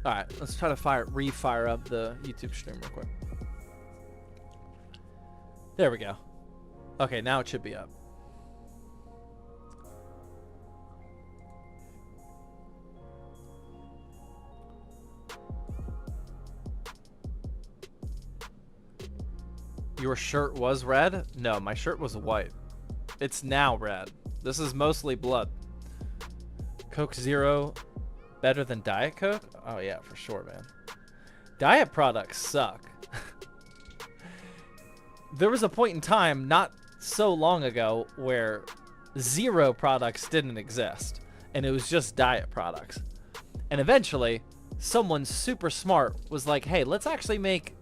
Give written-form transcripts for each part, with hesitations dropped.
All right, let's try to re-fire up the YouTube stream real quick. There we go. Okay, now it should be up. Your shirt was red? No, my shirt was white. It's now red. This is mostly blood. Coke Zero better than Diet Coke? Oh yeah, for sure, man. Diet products suck. There was a point in time not so long ago where zero products didn't exist and it was just diet products. And eventually, someone super smart was like, hey, let's actually make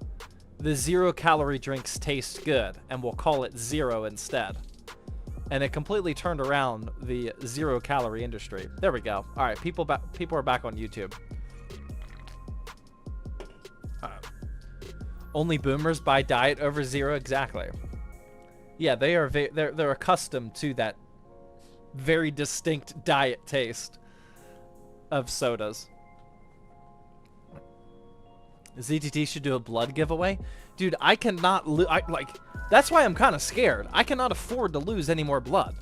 the 0-calorie drinks taste good and we'll call it Zero instead. And it completely turned around the 0-calorie industry. There we go. All right, people are back on YouTube. Only boomers buy diet over zero? Exactly. Yeah, they're accustomed to that very distinct diet taste of sodas. ZTT should do a blood giveaway. Dude, I cannot that's why I'm kind of scared. I cannot afford to lose any more blood.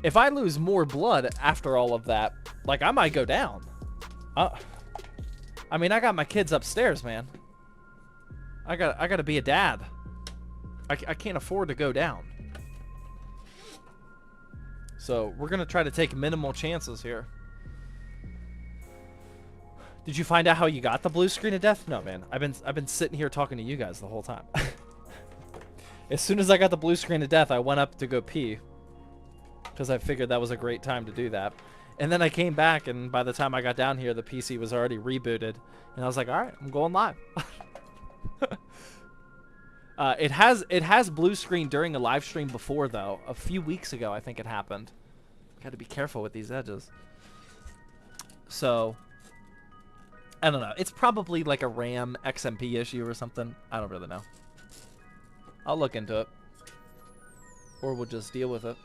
If I lose more blood after all of that, like, I might go down. I mean, I got my kids upstairs, man. I gotta be a dad. I can't afford to go down. So we're gonna try to take minimal chances here. Did you find out how you got the blue screen of death? No, man. I've been sitting here talking to you guys the whole time. As soon as I got the blue screen of death, I went up to go pee because I figured that was a great time to do that. And then I came back, and by the time I got down here, the PC was already rebooted, and I was like, "All right, I'm going live." It has blue screen during a live stream before, though. A few weeks ago, I think it happened. Got to be careful with these edges. So I don't know. It's probably like a RAM XMP issue or something. I don't really know. I'll look into it. Or we'll just deal with it.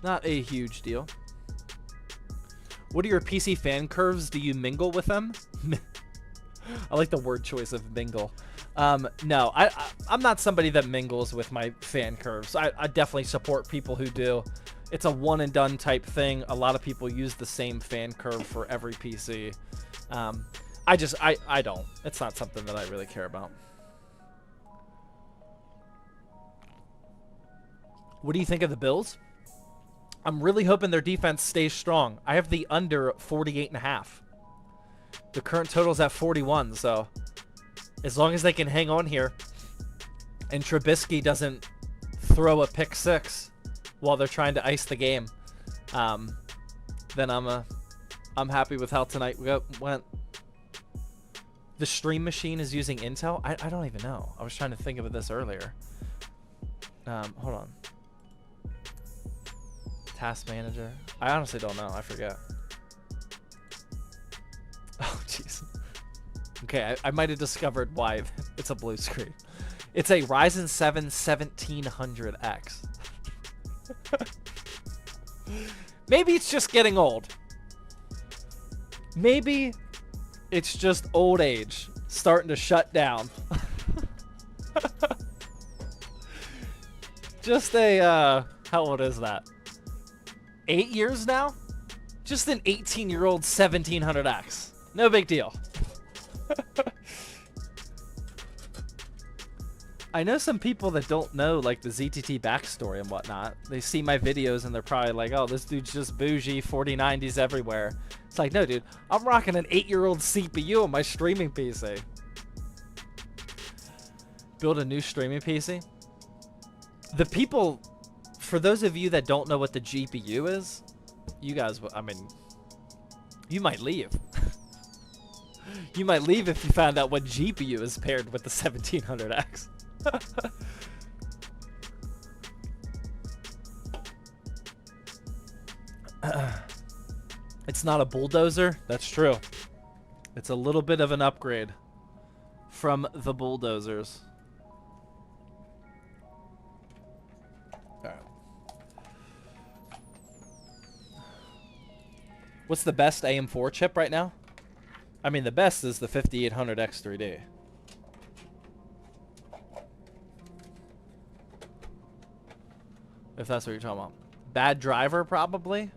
Not a huge deal. What are your PC fan curves? Do you mingle with them? I like the word choice of mingle. No, I'm not somebody that mingles with my fan curves. I definitely support people who do. It's a one and done type thing. A lot of people use the same fan curve for every PC. I don't. It's not something that I really care about. What do you think of the Bills? I'm really hoping their defense stays strong. I have the under 48.5. The current total's at 41, so as long as they can hang on here and Trubisky doesn't throw a pick six while they're trying to ice the game, then I'm happy with how tonight went. The stream machine is using Intel? I don't even know. I was trying to think of this earlier. Hold on. Task manager. I honestly don't know. I forget. Oh, jeez. Okay, I might have discovered why it's a blue screen. It's a Ryzen 7 1700X. Maybe it's just getting old. Maybe it's just old age starting to shut down. Just a, how old is that? 8 years now? Just an 18-year-old 1700X. No big deal. I know some people that don't know, like, the ZTT backstory and whatnot. They see my videos and they're probably like, oh, this dude's just bougie, 4090s everywhere. It's like, no, dude, I'm rocking an 8-year-old CPU on my streaming PC. Build a new streaming PC? The people, for those of you that don't know what the GPU is, you guys, I mean, you might leave. You might leave if you found out what GPU is paired with the 1700X. It's not a bulldozer. That's true. It's a little bit of an upgrade from the bulldozers. All right. What's the best AM4 chip right now? I mean, the best is the 5800X3D. If that's what you're talking about. Bad driver, probably.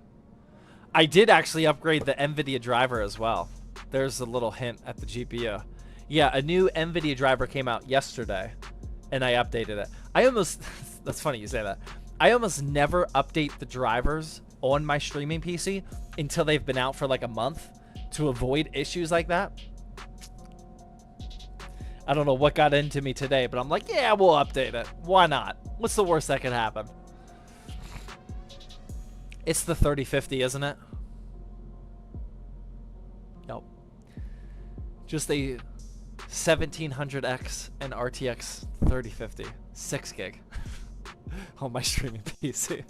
I did actually upgrade the NVIDIA driver as well. There's a little hint at the GPU. Yeah, a new NVIDIA driver came out yesterday, and I updated it. I almost... That's funny you say that. I almost never update the drivers on my streaming PC until they've been out for like a month to avoid issues like that. I don't know what got into me today, but I'm like, yeah, we'll update it. Why not? What's the worst that could happen? It's the 3050, isn't it? Yep. Just a 1700X and RTX 3050. 6 gig on my streaming PC.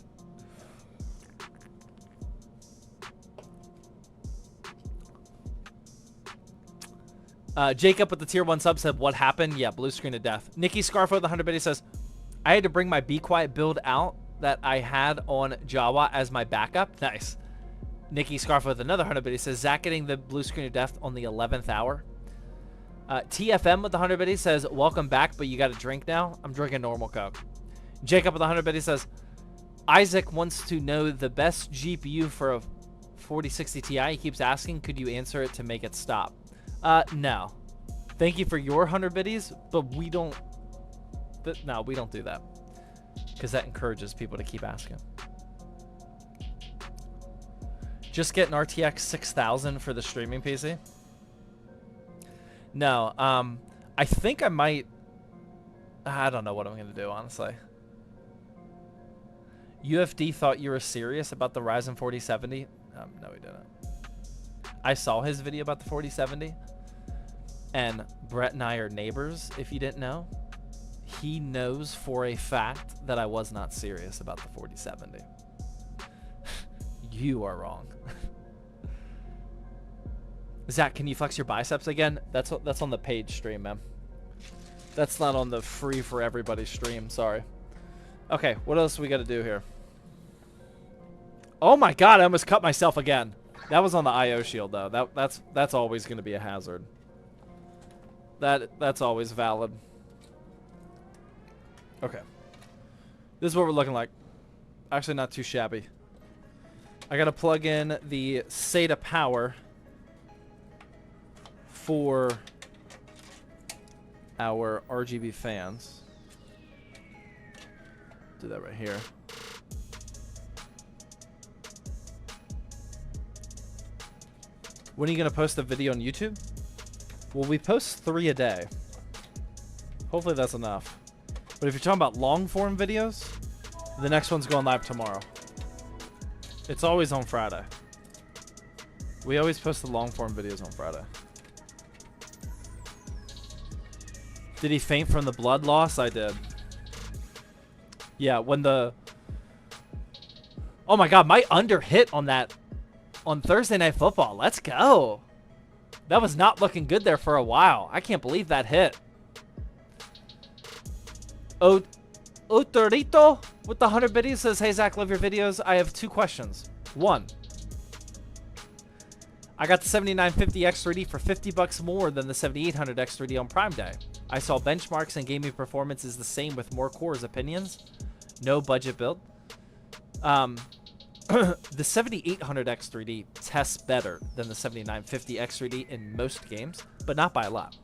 Jacob with the tier 1 sub said, what happened? Yeah, blue screen of death. Nikki Scarfo with the 100 biddy says, I had to bring my Be Quiet build out that I had on Jawa as my backup. Nice. Nikki Scarfo with another 100 biddy says, Zach getting the blue screen of death on the 11th hour. TFM with the 100 biddy says, welcome back, but you got a drink now. I'm drinking normal Coke. Jacob with the 100 biddy says, Isaac wants to know the best GPU for a 4060 Ti. He keeps asking, could you answer it to make it stop? No. Thank you for your 100 biddies, but we don't... No, we don't do that. Because that encourages people to keep asking. Just get an RTX 6000 for the streaming PC? No, I think I might... I don't know what I'm going to do, honestly. UFD thought you were serious about the Ryzen 4070. No, he didn't. I saw his video about the 4070. And Brett and I are neighbors, if you didn't know. He knows for a fact that I was not serious about the 4070. You are wrong. Zach, can you flex your biceps again? That's on the paid stream, man. That's not on the free for everybody stream. Sorry. Okay, what else we got to do here? Oh my god, I almost cut myself again. That was on the IO shield though. That's always going to be a hazard. That's always valid. Okay. This is what we're looking like. Actually, not too shabby. I got to plug in the SATA power for our RGB fans. Do that right here. When are you going to post a video on YouTube? Well, we post 3 a day. Hopefully that's enough. But if you're talking about long form videos, the next one's going live tomorrow. It's always on Friday. We always post the long form videos on Friday. Did he faint from the blood loss? I did. Yeah, when the... Oh my god, my under hit on that on Thursday Night Football. Let's go. That was not looking good there for a while. I can't believe that hit. Otorito with the 100 biddies says, hey Zach, love your videos. I have 2 questions. 1. I got the 7950 X3D for $50 more than the 7800 X3D on Prime Day. I saw benchmarks and gaming performance is the same with more cores. Opinions? No budget build. The 7800 X3D tests better than the 7950 X3D in most games, but not by a lot.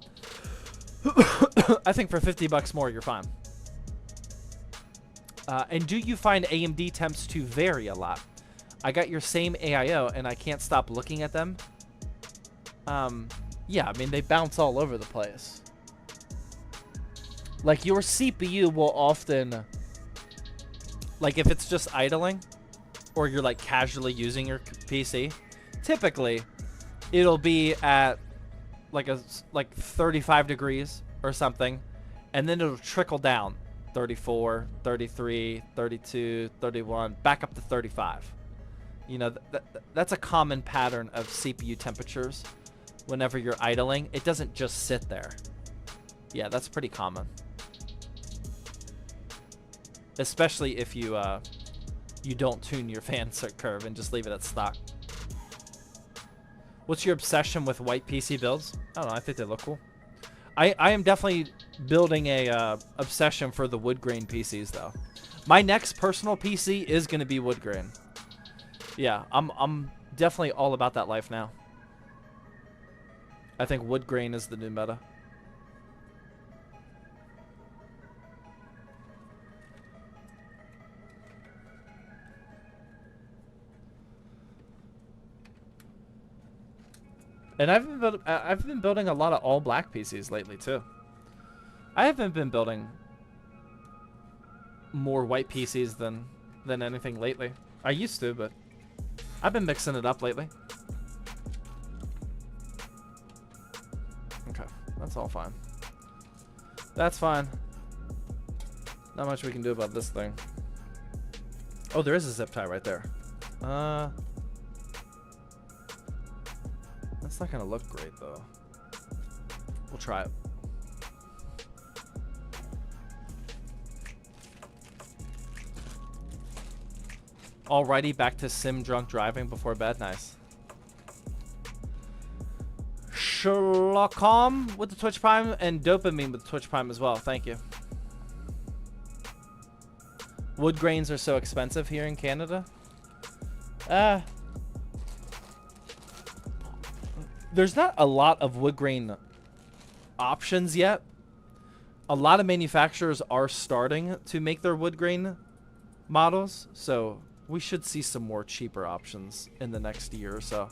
I think for $50 more, you're fine. And do you find AMD temps to vary a lot? I got your same AIO, and I can't stop looking at them. Yeah, I mean, they bounce all over the place. Like, your CPU will often... Like, if it's just idling, or you're, like, casually using your PC, typically, it'll be at, like 35 degrees or something, and then it'll trickle down. 34, 33, 32, 31, back up to 35. You know, that's a common pattern of CPU temperatures whenever you're idling. It doesn't just sit there. Yeah, that's pretty common. Especially if you you don't tune your fan curve and just leave it at stock. What's your obsession with white PC builds? I don't know. I think they look cool. I am definitely building a obsession for the wood grain PCs though. My next personal PC is gonna be wood grain. Yeah, I'm definitely all about that life now. I think wood grain is the new meta. And I've been building a lot of all black PCs lately too. I haven't been building more white PCs than anything lately. I used to, but I've been mixing it up lately. Okay, that's all fine. That's fine. Not much we can do about this thing. Oh, there is a zip tie right there. That's not gonna look great though. We'll try it. Alrighty, back to sim drunk driving before bed. Nice. Sherlockom with the Twitch Prime and Dopamine with the Twitch Prime as well. Thank you. Wood grains are so expensive here in Canada. There's not a lot of wood grain options yet. A lot of manufacturers are starting to make their wood grain models, so we should see some more cheaper options in the next year or so.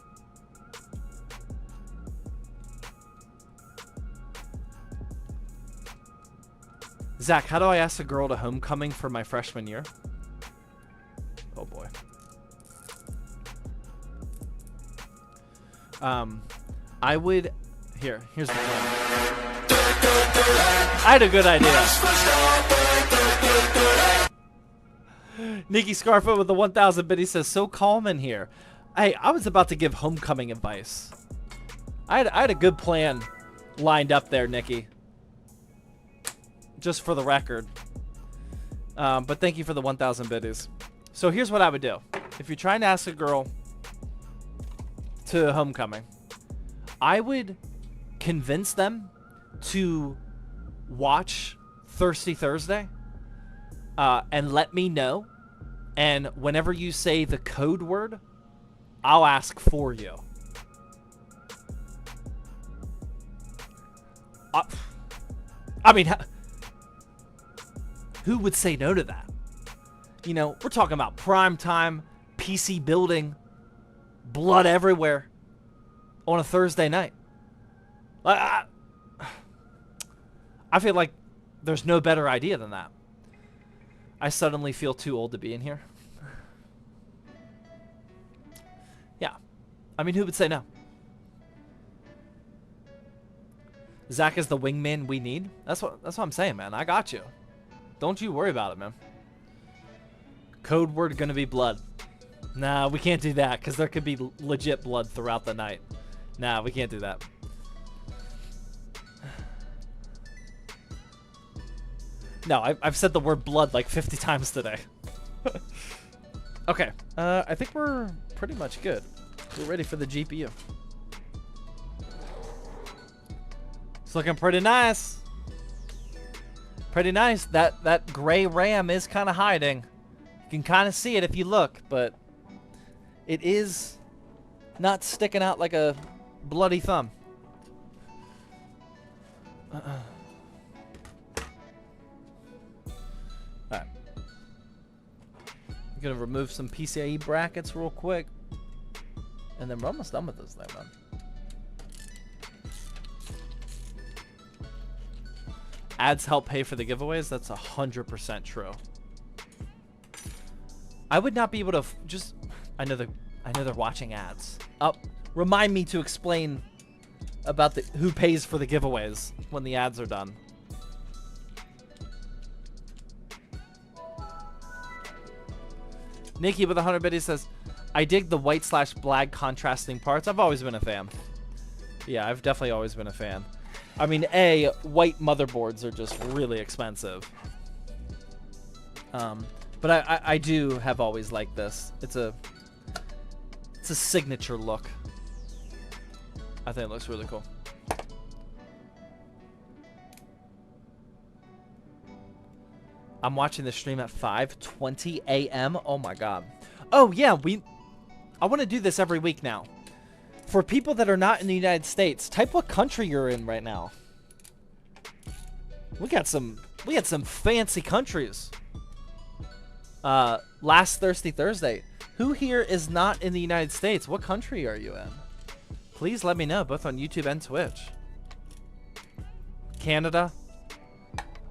Zach, how do I ask a girl to homecoming for my freshman year? Oh boy. I would... Here's the plan. I had a good idea. Nikki Scarfoot with the 1,000 bit. He says, so calm in here. Hey, I was about to give homecoming advice. I had a good plan lined up there, Nikki. Just for the record. But thank you for the 1,000 biddies. So here's what I would do. If you're trying to ask a girl to homecoming, I would convince them to watch Thirsty Thursday and let me know. And whenever you say the code word, I'll ask for you. I mean, who would say no to that? You know, we're talking about prime time, PC building, blood everywhere on a Thursday night. I feel like there's no better idea than that. I suddenly feel too old to be in here. Yeah. I mean, who would say no? Zach is the wingman we need. That's what I'm saying, man. I got you. Don't you worry about it, man. Code word gonna be blood. Nah, we can't do that because there could be legit blood throughout the night. Nah, we can't do that. No, I've said the word blood like 50 times today. Okay, I think we're pretty much good. We're ready for the GPU. It's looking pretty nice. Pretty nice. That gray RAM is kind of hiding. You can kind of see it if you look, but it is not sticking out like a bloody thumb. Alright. I'm gonna remove some PCIe brackets real quick. And then we're almost done with this thing, man. Ads help pay for the giveaways. That's 100% true. I would not be able to just... I know they're watching ads. Remind me to explain about who pays for the giveaways when the ads are done. Nikki with 100 biddies says, I dig the white/black contrasting parts. I've always been a fan. Yeah, I've definitely always been a fan. I mean, white motherboards are just really expensive. But I do have always liked this. It's a signature look. I think it looks really cool. I'm watching the stream at 5:20 a.m. Oh my god. Oh yeah, I want to do this every week now. For people that are not in the United States, type what country you're in right now. We got some fancy countries. Last Thirsty Thursday. Who here is not in the United States? What country are you in? Please let me know, both on YouTube and Twitch. Canada,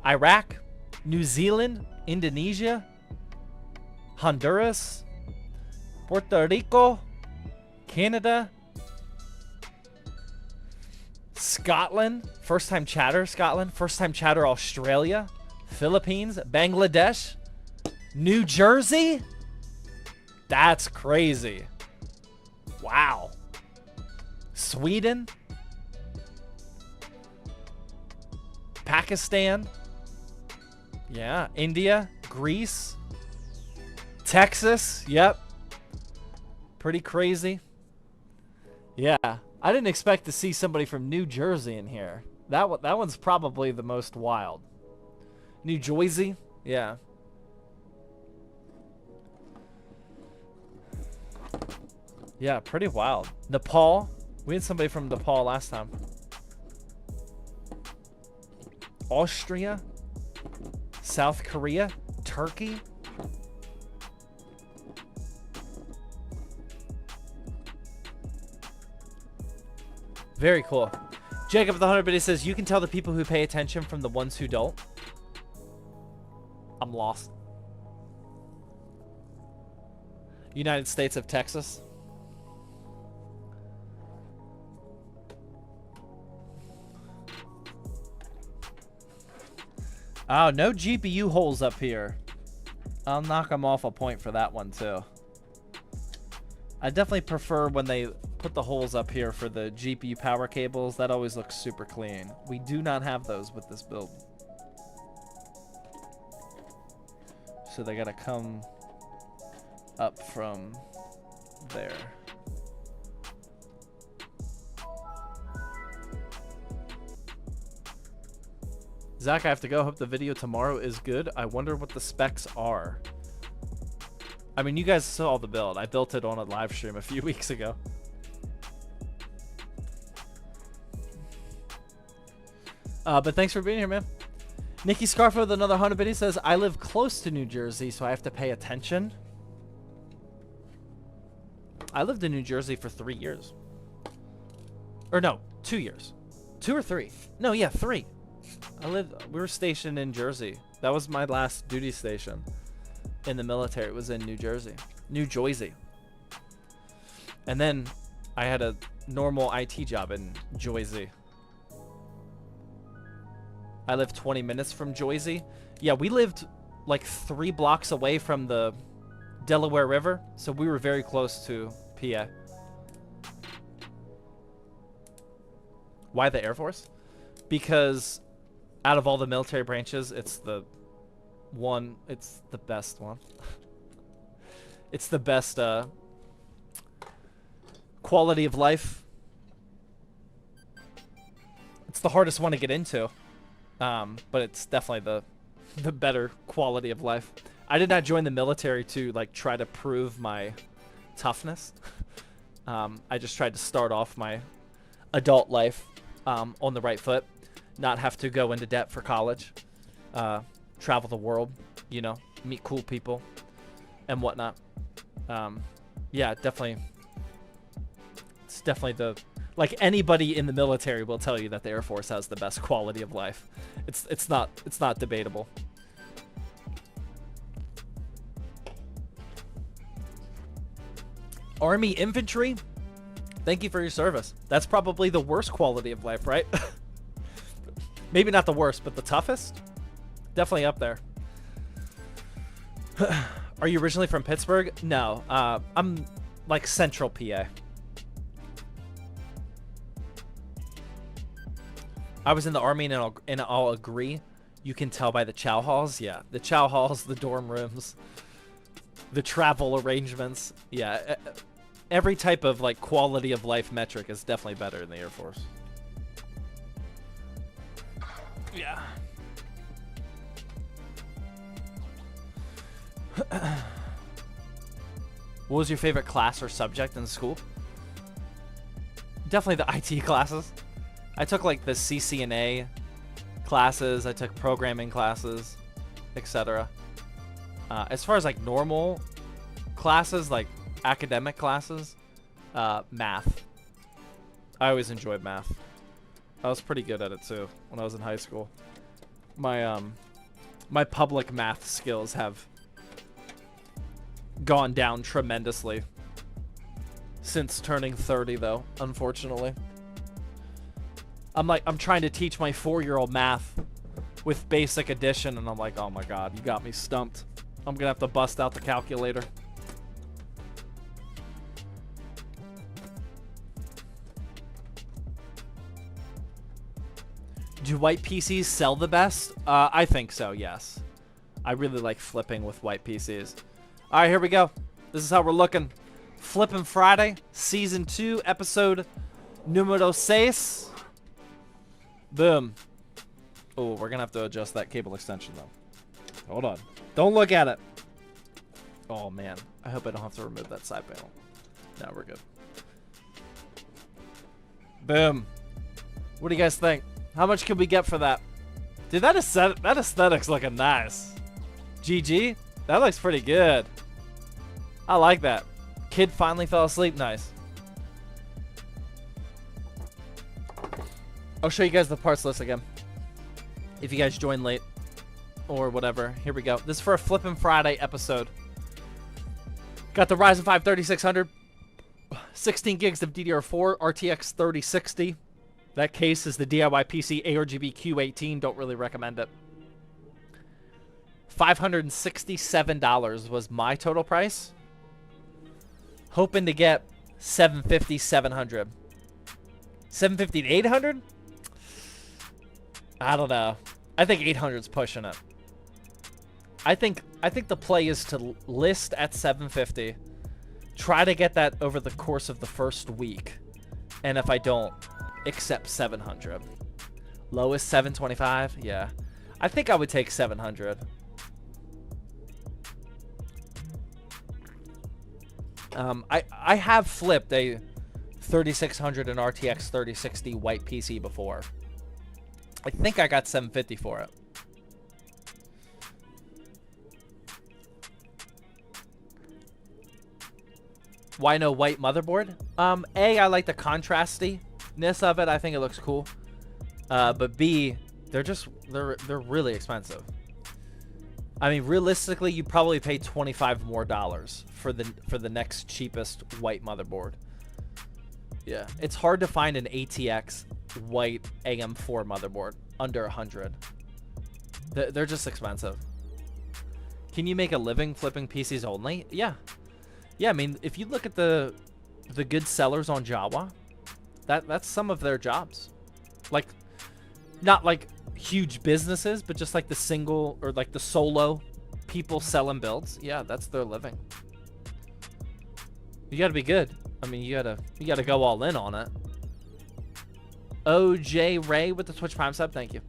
Iraq, New Zealand, Indonesia, Honduras, Puerto Rico, Canada, Scotland, first time chatter Scotland, first time chatter Australia, Philippines, Bangladesh, New Jersey. That's crazy. Wow. Sweden, Pakistan, yeah, India, Greece, Texas, yep. Pretty crazy. Yeah, I didn't expect to see somebody from New Jersey in here. That one's probably the most wild. New Jersey, yeah. Yeah, pretty wild. Nepal. We had somebody from Nepal last time. Austria. South Korea. Turkey. Very cool. Jacob with the 100 biddy says, you can tell the people who pay attention from the ones who don't. I'm lost. United States of Texas. Oh, no GPU holes up here. I'll knock them off a point for that one, too. I definitely prefer when they put the holes up here for the GPU power cables. That always looks super clean. We do not have those with this build. So they gotta come up from there. Zach, I have to go. Hope the video tomorrow is good. I wonder what the specs are. I mean, you guys saw the build. I built it on a live stream a few weeks ago. But thanks for being here, man. Nikki Scarfo with another 100 biddy says, I live close to New Jersey, so I have to pay attention. I lived in New Jersey for 3 years. Or no, 2 years. 2 or 3. No, yeah, 3. We were stationed in Jersey. That was my last duty station in the military. It was in New Jersey. New Jersey. And then I had a normal IT job in Jersey. I lived 20 minutes from Jersey. Yeah, we lived like 3 blocks away from the Delaware River, so we were very close to PA. Why the Air Force? Because out of all the military branches, it's the best one. It's the best quality of life. It's the hardest one to get into. But it's definitely the better quality of life. I did not join the military to like try to prove my toughness. I just tried to start off my adult life on the right foot, not have to go into debt for college, travel the world, you know, meet cool people and whatnot. Yeah, definitely. It's definitely like anybody in the military will tell you that the Air Force has the best quality of life. It's not debatable. Army infantry, thank you for your service. That's probably the worst quality of life, right? Maybe not the worst, but the toughest? Definitely up there. Are you originally from Pittsburgh? No, I'm like central PA. I was in the Army, and I'll agree. You can tell by the chow halls. Yeah, the chow halls, the dorm rooms, the travel arrangements. Yeah, every type of like quality of life metric is definitely better in the Air Force. Yeah. What was your favorite class or subject in school? Definitely the IT classes. I took like the CCNA classes. I took programming classes, etc. As far as like normal classes, like academic classes, math. I always enjoyed math. I was pretty good at it too when I was in high school. My my public math skills have gone down tremendously since turning 30 though, unfortunately. I'm trying to teach my 4-year-old math with basic addition and I'm like, oh my god, you got me stumped. I'm gonna have to bust out the calculator. Do white PCs sell the best? I think so, yes. I really like flipping with white PCs. All right, here we go. This is how we're looking. Flipping Friday, Season 2, Episode Numero 6. Boom. Oh, we're going to have to adjust that cable extension, though. Hold on. Don't look at it. Oh, man. I hope I don't have to remove that side panel. No, we're good. Boom. What do you guys think? How much can we get for that? Dude, that aesthetic's looking nice. GG? That looks pretty good. I like that. Kid finally fell asleep. Nice. I'll show you guys the parts list again. If you guys join late or whatever. Here we go. This is for a Flippin' Friday episode. Got the Ryzen 5 3600. 16 gigs of DDR4 RTX 3060. That case is the DIY PC ARGB Q18. Don't really recommend it. $567 was my total price. Hoping to get 750, 700. 750 to 800? I don't know. I think 800's pushing it. I think the play is to list at 750. Try to get that over the course of the first week. And if I don't, accept 700. Lowest 725? Yeah. I think I would take 700. I have flipped a 3600 and RTX 3060 white PC before. I think I got 750 for it. Why no white motherboard? A, I like the contrastiness of it. I think it looks cool. But B, they're really expensive. I mean, realistically, you probably pay $25 more for the next cheapest white motherboard. Yeah, it's hard to find an ATX white AM4 motherboard under 100. They're just expensive. Can you make a living flipping PCs only? Yeah. Yeah, I mean, if you look at the good sellers on Java, that's some of their jobs. Like, not like huge businesses, but just like the single or like the solo people selling builds. Yeah, that's their living. You gotta be good. I mean, you gotta go all in on it. OJ Ray with the Twitch Prime sub, thank you.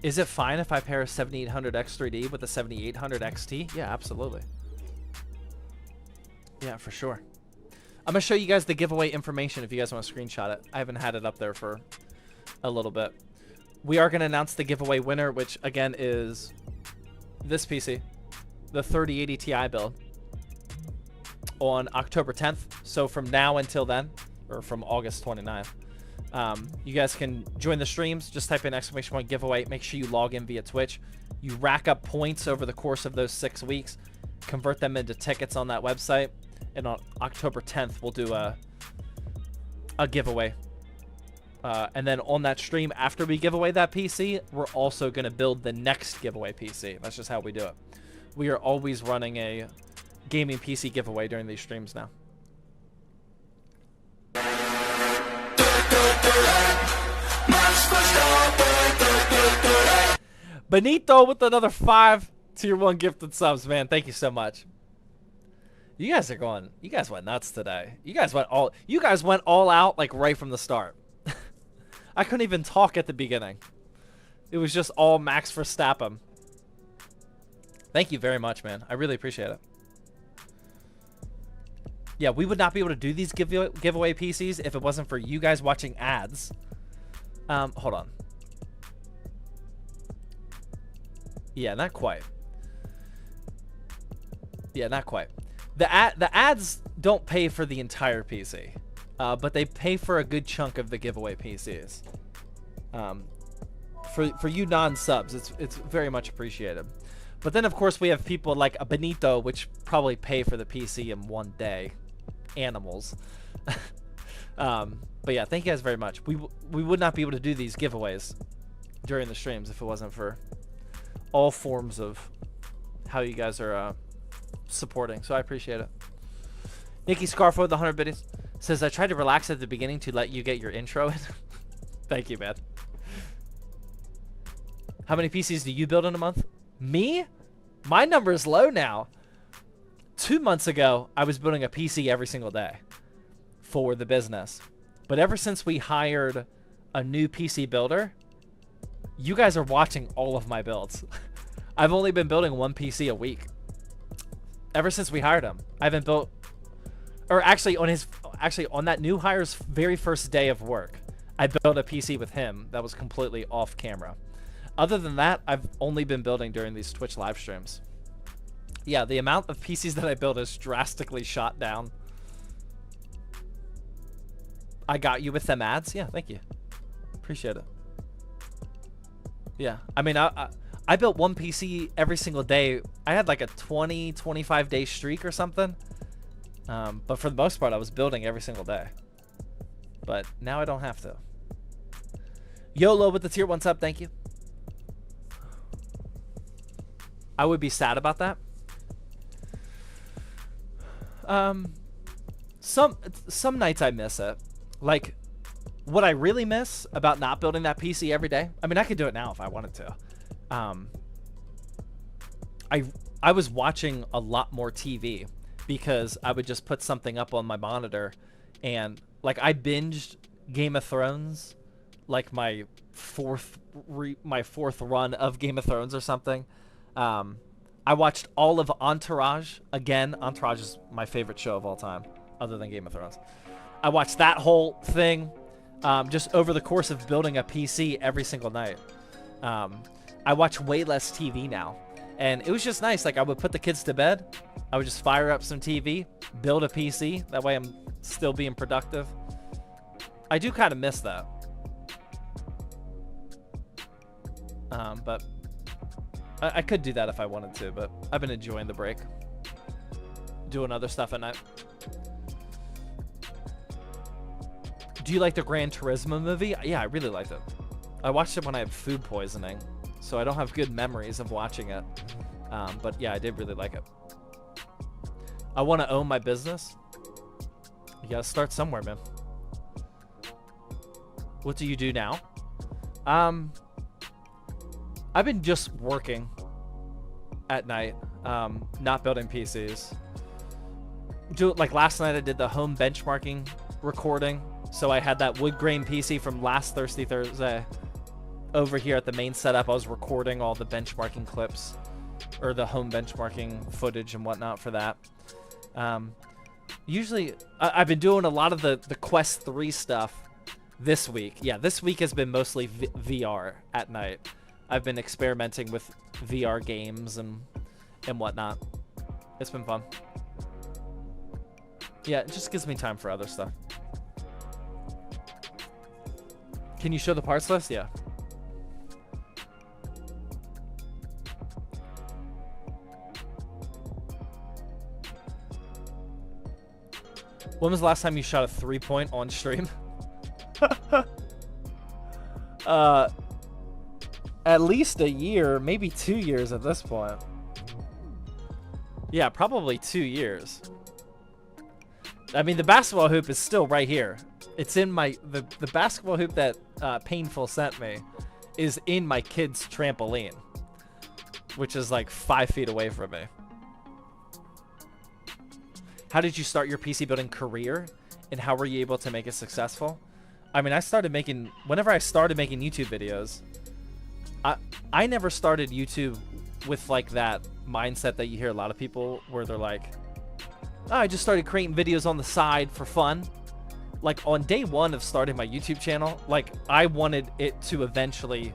Is it fine if I pair a 7800X 3D with a 7800 XT? Yeah, absolutely. Yeah, for sure. I'm going to show you guys the giveaway information if you guys want to screenshot it. I haven't had it up there for a little bit. We are going to announce the giveaway winner, which again is this PC, the 3080 Ti build, on October 10th. So from now until then, or from August 29th, you guys can join the streams. Just type in !giveaway. Make sure you log in via Twitch. You rack up points over the course of those 6 weeks, convert them into tickets on that website. And on October 10th, we'll do a giveaway. And then on that stream, after we give away that PC, we're also going to build the next giveaway PC. That's just how we do it. We are always running a gaming PC giveaway during these streams now. Benito with another 5 tier 1 gifted subs, man. Thank you so much. You guys are going. You guys went nuts today. You guys went all out like right from the start. I couldn't even talk at the beginning. It was just all Max Verstappen. Thank you very much, man. I really appreciate it. Yeah, we would not be able to do these giveaway PCs if it wasn't for you guys watching ads. Hold on. Yeah, not quite. Yeah, not quite. The ads don't pay for the entire PC, but they pay for a good chunk of the giveaway PCs. For you non-subs, it's very much appreciated. But then, of course, we have people like a Benito, which probably pay for the PC in one day. Animals. But yeah, thank you guys very much. We would not be able to do these giveaways during the streams if it wasn't for all forms of how you guys are supporting. So I appreciate it. Nikki Scarfo with the 100 biddies says, I tried to relax at the beginning to let you get your intro in. Thank you, man. How many PCs do you build in a month? Me? My number is low now. 2 months ago, I was building a PC every single day for the business. But ever since we hired a new PC builder, you guys are watching all of my builds. I've only been building one PC a week. Ever since we hired him, I haven't built, or actually on that new hire's very first day of work, I built a PC with him that was completely off camera. Other than that, I've only been building during these Twitch live streams. Yeah, the amount of PCs that I build is drastically shot down. I got you with them ads. Yeah, thank you. Appreciate it. Yeah, I mean, I built one PC every single day. I had like a 25 day streak or something. But for the most part, I was building every single day. But now I don't have to. YOLO with the tier 1 sub, thank you. I would be sad about that. Some nights I miss it. Like, what I really miss about not building that PC every day, I mean, I could do it now if I wanted to. I was watching a lot more TV because I would just put something up on my monitor, and like I binged Game of Thrones, like my fourth run of Game of Thrones or something. I watched all of Entourage again. Entourage is my favorite show of all time, other than Game of Thrones. I watched that whole thing just over the course of building a PC every single night. I watch way less TV now, and it was just nice. Like, I would put the kids to bed, I would just fire up some TV, build a PC. That way I'm still being productive. I do kind of miss that. But I could do that if I wanted to, but I've been enjoying the break. Doing other stuff at night. Do you like the Gran Turismo movie? Yeah, I really liked it. I watched it when I had food poisoning, so I don't have good memories of watching it. But yeah, I did really like it. I want to own my business. You gotta start somewhere, man. What do you do now? I've been just working at night, not building PCs. Like last night I did the home benchmarking recording. So I had that wood grain PC from last Thirsty Thursday over here at the main setup. I was recording all the benchmarking clips, or the home benchmarking footage and whatnot for that. Usually I've been doing a lot of the Quest 3 stuff this week. Yeah, this week has been mostly VR at night. I've been experimenting with VR games and whatnot. It's been fun. Yeah, it just gives me time for other stuff. Can you show the parts list? Yeah. When was the last time you shot a 3-point on stream? At least a year, maybe 2 years at this point. Yeah, probably 2 years. I mean, the basketball hoop is still right here. It's in my the basketball hoop that Painful sent me is in my kid's trampoline, which is like 5 feet away from me. how did you start your PC building career, and how were you able to make it successful? I mean, whenever I started making YouTube videos, I never started YouTube with like that mindset that you hear a lot of people where they're like, oh, I just started creating videos on the side for fun. Like on day one of starting my YouTube channel, like I wanted it to eventually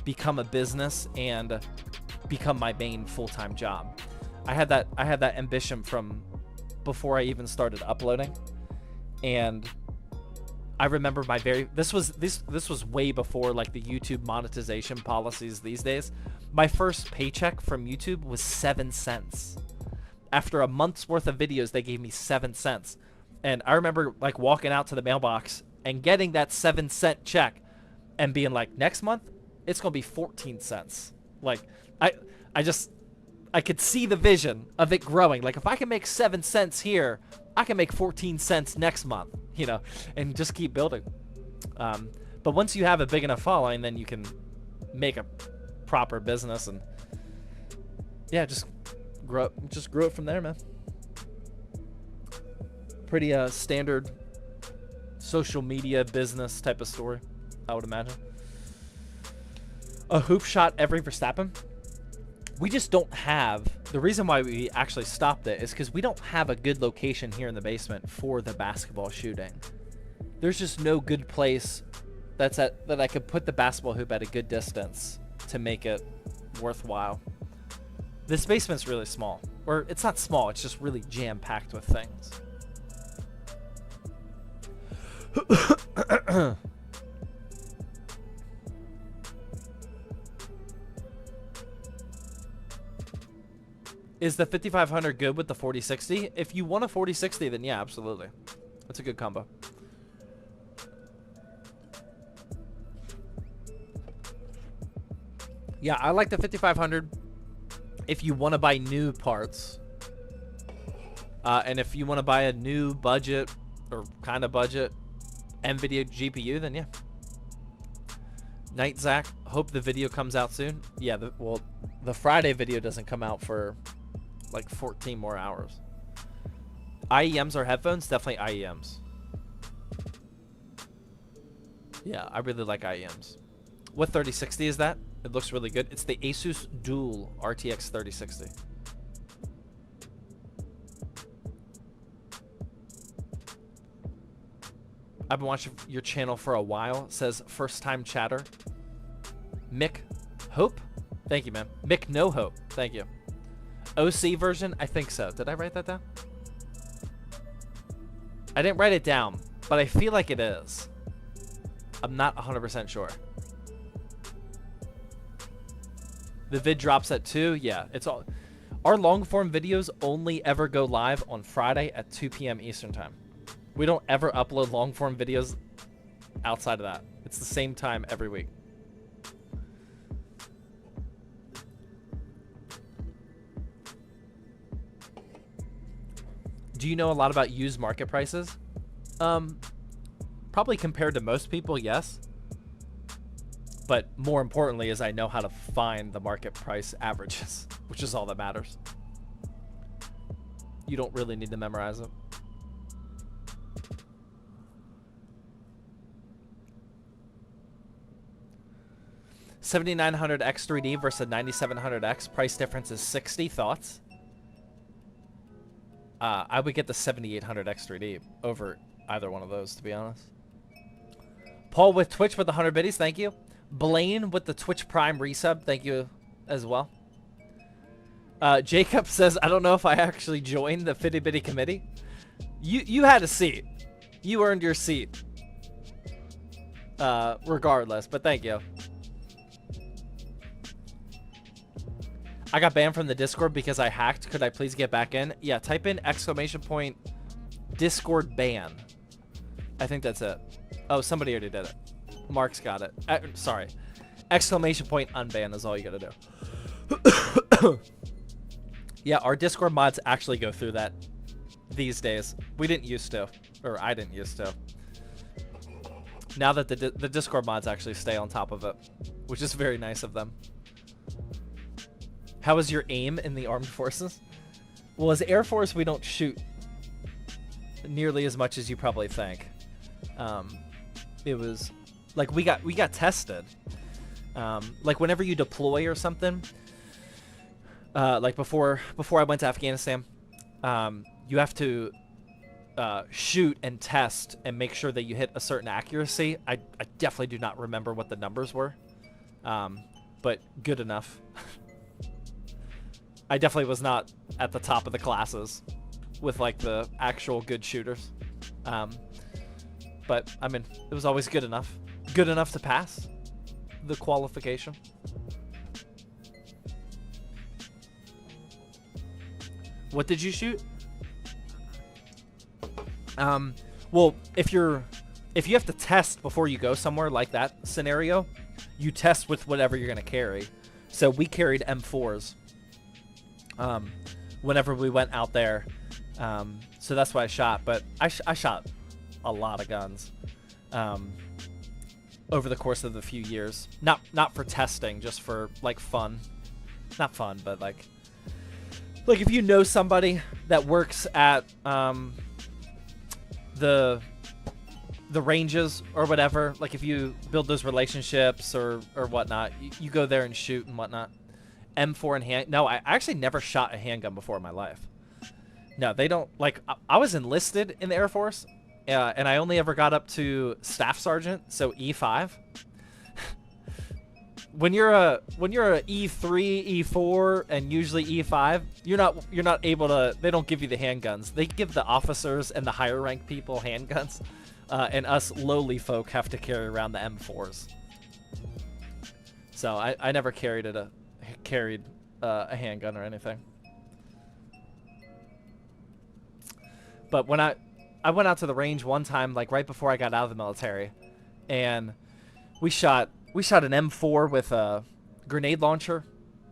become a business and become my main full-time job. I had that ambition from before I even started uploading. And I remember this was way before like the YouTube monetization policies these days. My first paycheck from YouTube was 7 cents. After a month's worth of videos, they gave me 7 cents. And I remember like walking out to the mailbox and getting that 7-cent check and being like, next month, it's going to be 14 cents. Like I could see the vision of it growing. Like if I can make 7 cents here, I can make 14 cents next month, you know, and just keep building. But once you have a big enough following, then you can make a proper business and yeah, just grow it from there, man. Pretty standard social media business type of story, I would imagine. A hoop shot every Verstappen. We just don't have, the reason why we actually stopped it is because we don't have a good location here in the basement for the basketball shooting. There's just no good place that I could put the basketball hoop at a good distance to make it worthwhile. This basement's really small. Or it's not small, it's just really jam-packed with things. Is the 5500 good with the 4060? If you want a 4060, then yeah, absolutely. That's a good combo. Yeah, I like the 5500 if you want to buy new parts. And if you want to buy a new budget or kind of budget NVIDIA GPU, then yeah. Night Zach, hope the video comes out soon. Yeah, the Friday video doesn't come out for like 14 more hours. IEMs or headphones? Definitely IEMs. Yeah, I really like IEMs. What 3060 is that? It looks really good. It's the Asus Dual RTX 3060. I've been watching your channel for a while. It says first time chatter. Mick Hope? Thank you, man. Mick No Hope. Thank you. OC version? I think so. Did I write that down? I didn't write it down, but I feel like it is. I'm not 100% sure. The vid drops at 2. Yeah, it's all. Our long form videos only ever go live on Friday at 2 p.m. Eastern time. We don't ever upload long form videos outside of that. It's the same time every week. Do you know a lot about used market prices? Probably compared to most people, yes. But more importantly is I know how to find the market price averages, which is all that matters. You don't really need to memorize it. $7,900X 3D versus $9,700X. Price difference is 60. Thoughts? I would get the 7,800X 3D over either one of those, to be honest. Paul with Twitch with 100 biddies. Thank you. Blaine with the Twitch Prime resub. Thank you as well. Jacob says, I don't know if I actually joined the Fitty Bitty committee. You had a seat. You earned your seat. Regardless, but thank you. I got banned from the Discord because I hacked. Could I please get back in? Yeah, type in ! Discord ban. I think that's it. Oh, somebody already did it. Mark's got it. Sorry. ! Unban is all you gotta do. Yeah, our Discord mods actually go through that these days. We didn't used to. Or I didn't used to. Now that the Discord mods actually stay on top of it, which is very nice of them. How is your aim in the armed forces? Well, as Air Force, we don't shoot nearly as much as you probably think. It was like we got tested. Like whenever you deploy or something, like before I went to Afghanistan, you have to shoot and test and make sure that you hit a certain accuracy. I definitely do not remember what the numbers were, but good enough. I definitely was not at the top of the classes with like the actual good shooters. But I mean, it was always good enough to pass the qualification. What did you shoot? Well, if you have to test before you go somewhere like that scenario, you test with whatever you're gonna carry. So we carried M4s. Whenever we went out there, so that's what I shot. But I shot a lot of guns over the course of the few years. Not for testing, just for like fun. Not fun, but like if you know somebody that works at the ranges or whatever, like if you build those relationships or whatnot, you go there and shoot and whatnot. M4 and hand. No, I actually never shot a handgun before in my life. No, they don't. Like I was enlisted in the Air Force, and I only ever got up to staff sergeant, so E5. when you're a E3, E4, and usually E5, you're not able to. They don't give you the handguns. They give the officers and the higher ranked people handguns, and us lowly folk have to carry around the M4s. So I never carried a handgun or anything. But when I went out to the range one time, like right before I got out of the military, and we shot an M4 with a grenade launcher,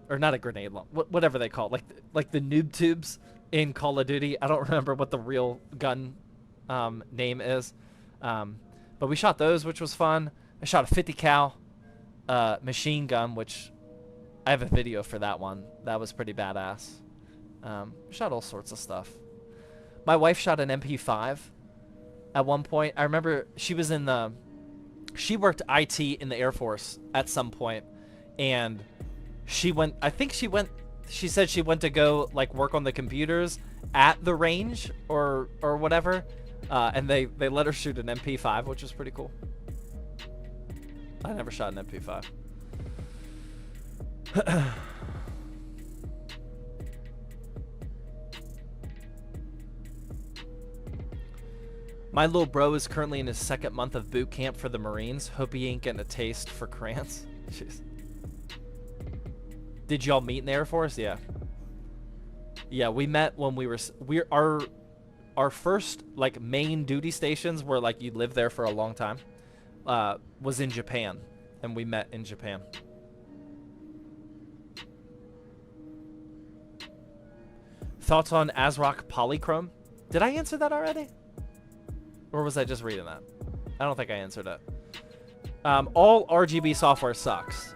or not a grenade launcher, whatever they call it, like the noob tubes in Call of Duty. I don't remember what the real gun name is, but we shot those, which was fun. I shot a 50 cal machine gun, which I have a video for that one. That was pretty badass. Shot all sorts of stuff. My wife shot an MP5 at one point. I remember she was she worked IT in the Air Force at some point, and she said she went to go like work on the computers at the range or whatever, and they let her shoot an MP5, which was pretty cool. I never shot an MP5. My little bro is currently in his second month of boot camp for the Marines. Hope he ain't getting a taste for crayons. Jeez. Did y'all meet in the Air Force? Yeah. Yeah, we met when our first like main duty stations where like you live there for a long time was in Japan, and we met in Japan. Thoughts on ASRock Polychrome? Did I answer that already? Or was I just reading that? I don't think I answered it. All RGB software sucks.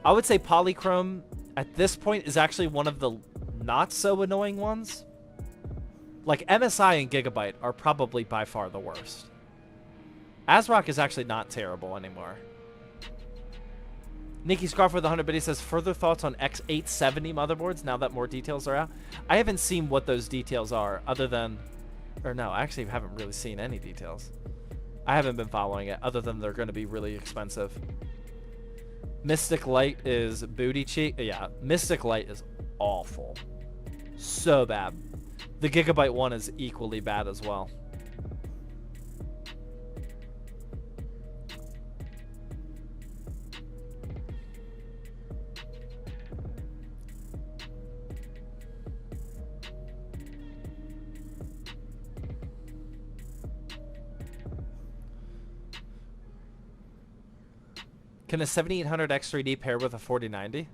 I would say Polychrome at this point is actually one of the not so annoying ones. Like MSI and Gigabyte are probably by far the worst. ASRock is actually not terrible anymore. Nikki Scarf with 100 biddies says, further thoughts on X870 motherboards now that more details are out? I haven't seen what those details are other than... Or no, I actually haven't really seen any details. I haven't been following it other than they're going to be really expensive. Mystic Light is booty cheek. Yeah, Mystic Light is awful. So bad. The Gigabyte one is equally bad as well. Can a 7800 X3D pair with a 4090?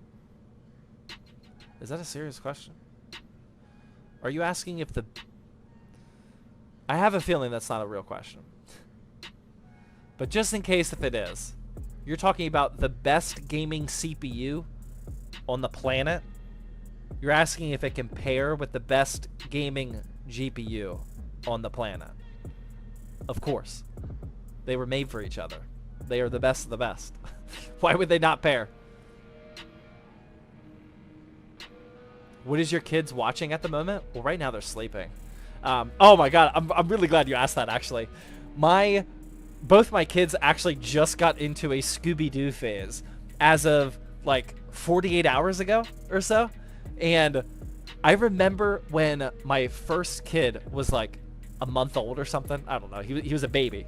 Is that a serious question? Are you asking if the... I have a feeling that's not a real question. But just in case if it is, you're talking about the best gaming CPU on the planet You're asking if it can pair with the best gaming GPU on the planet. Of course. They were made for each other. They are the best of the best. Why would they not pair? What is your kids watching at the moment? Well, right now they're sleeping. Oh my god, I'm really glad you asked that, actually. Both my kids actually just got into a Scooby-Doo phase as of like 48 hours ago or so. And I remember when my first kid was like a month old or something. I don't know. He was a baby.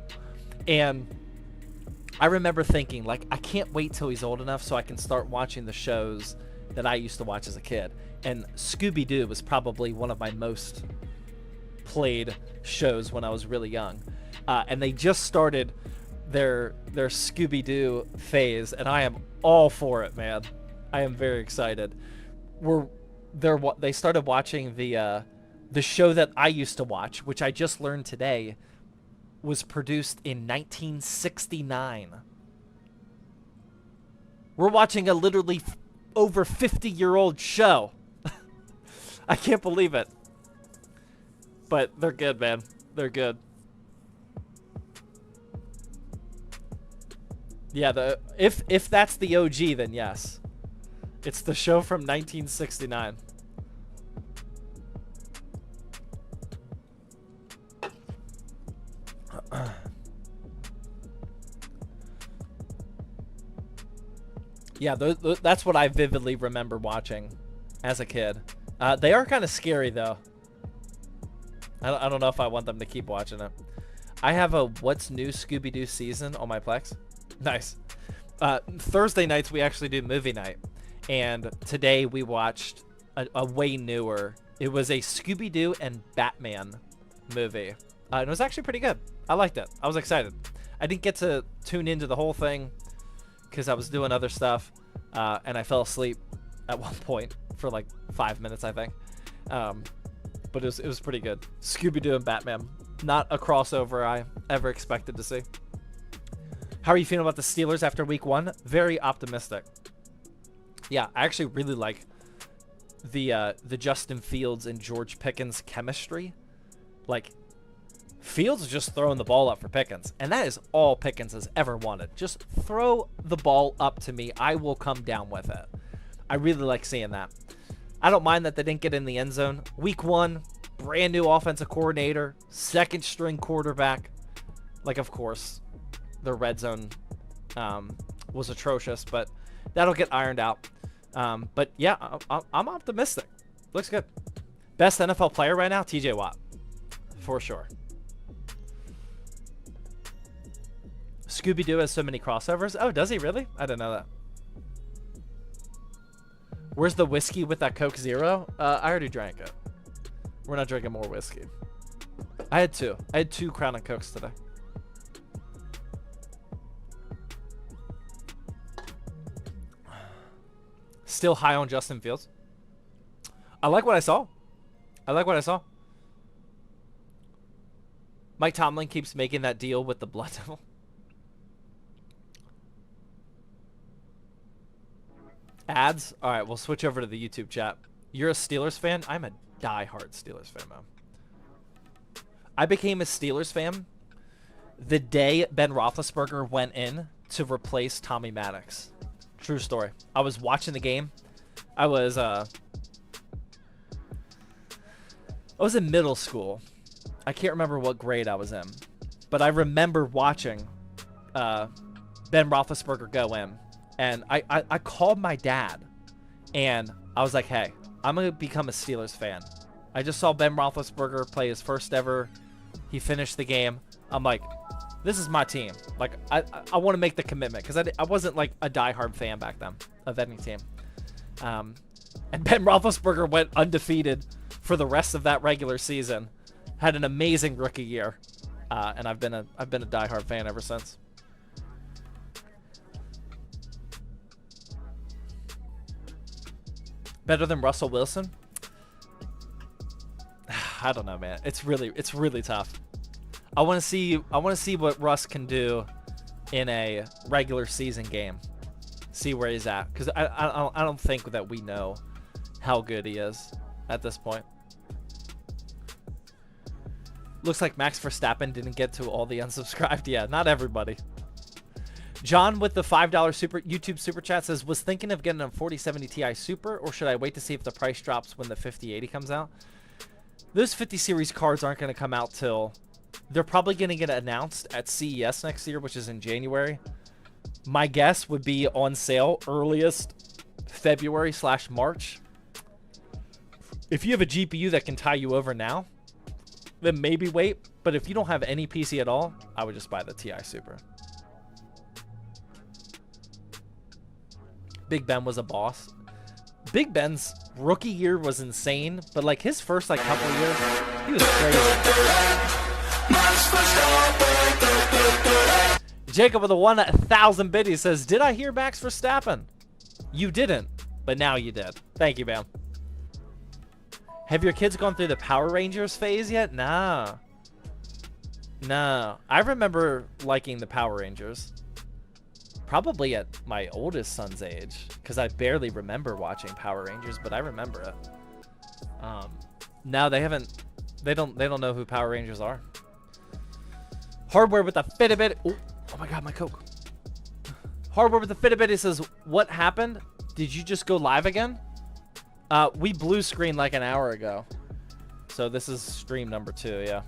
And I remember thinking, like, I can't wait till he's old enough so I can start watching the shows that I used to watch as a kid. And Scooby-Doo was probably one of my most played shows when I was really young. And they just started their Scooby-Doo phase, and I am all for it, man. I am very excited. They started watching the show that I used to watch, which I just learned today was produced in 1969. We're watching a literally over 50-year-old show. I can't believe it. But they're good, man. They're good. Yeah, if that's the OG, then yes. It's the show from 1969. Yeah, that's what I vividly remember watching as a kid. They are kind of scary, though. I don't know if I want them to keep watching it. I have a What's New Scooby-Doo season on my Plex. Nice. Thursday nights, we actually do movie night. And today we watched a way newer. It was a Scooby-Doo and Batman movie. And it was actually pretty good. I liked it. I was excited. I didn't get to tune into the whole thing because I was doing other stuff. And I fell asleep at one point for like 5 minutes, I think. But it was pretty good. Scooby-Doo and Batman. Not a crossover I ever expected to see. How are you feeling about the Steelers after week 1? Very optimistic. Yeah, I actually really like the Justin Fields and George Pickens chemistry. Like, Fields is just throwing the ball up for Pickens, and that is all Pickens has ever wanted. Just throw the ball up to me. I will come down with it. I really like seeing that. I don't mind that they didn't get in the end zone. Week 1, brand new offensive coordinator, second string quarterback. Like, of course, the red zone was atrocious, but that'll get ironed out. But yeah, I'm optimistic. Looks good. Best NFL player right now, TJ Watt, for sure. Scooby-Doo has so many crossovers. Oh, does he really? I didn't know that. Where's the whiskey with that Coke Zero? I already drank it. We're not drinking more whiskey. I had two. I had 2 Crown and Cokes today. Still high on Justin Fields. I like what I saw. I like what I saw. Mike Tomlin keeps making that deal with the Blood Devil. Ads? All right, we'll switch over to the YouTube chat. You're a Steelers fan? I'm a diehard Steelers fan, man. I became a Steelers fan the day Ben Roethlisberger went in to replace Tommy Maddox. True story. I was watching the game. I was in middle school. I can't remember what grade I was in, but I remember watching Ben Roethlisberger go in, and I called my dad, and I was like, "Hey, I'm gonna become a Steelers fan." I just saw Ben Roethlisberger play his first ever. He finished the game. I'm like, this is my team. Like, I want to make the commitment because I wasn't like a diehard fan back then of any team. And Ben Roethlisberger went undefeated for the rest of that regular season. Had an amazing rookie year, and I've been a diehard fan ever since. Better than Russell Wilson? I don't know, man. It's really tough. I want to see what Russ can do in a regular season game. See where he's at, because I don't think that we know how good he is at this point. Looks like Max Verstappen didn't get to all the unsubscribed. Yeah, not everybody. John with the $5 YouTube super chat says, was thinking of getting a 4070 Ti Super, or should I wait to see if the price drops when the 5080 comes out? Those 50 series cards aren't going to come out till... They're probably going to get announced at CES next year, which is in January. My guess would be on sale earliest February/March. If you have a GPU that can tie you over now, then maybe wait. But if you don't have any PC at all, I would just buy the Ti Super. Big Ben was a boss. Big Ben's rookie year was insane, but like his first like couple years, he was crazy. Jacob with a 1,000 bid, he says, did I hear Max Verstappen? You didn't, but now you did. Thank you, man. Have your kids gone through the Power Rangers phase yet? No. No. I remember liking the Power Rangers. Probably at my oldest son's age, because I barely remember watching Power Rangers, but I remember it. No, they haven't. They don't know who Power Rangers are. Hardware with the Fitbit. Oh my God, my Coke. Hardware with the Fitbit. It says, what happened? Did you just go live again? We blue screen like an hour ago. So this is stream number 2, yeah.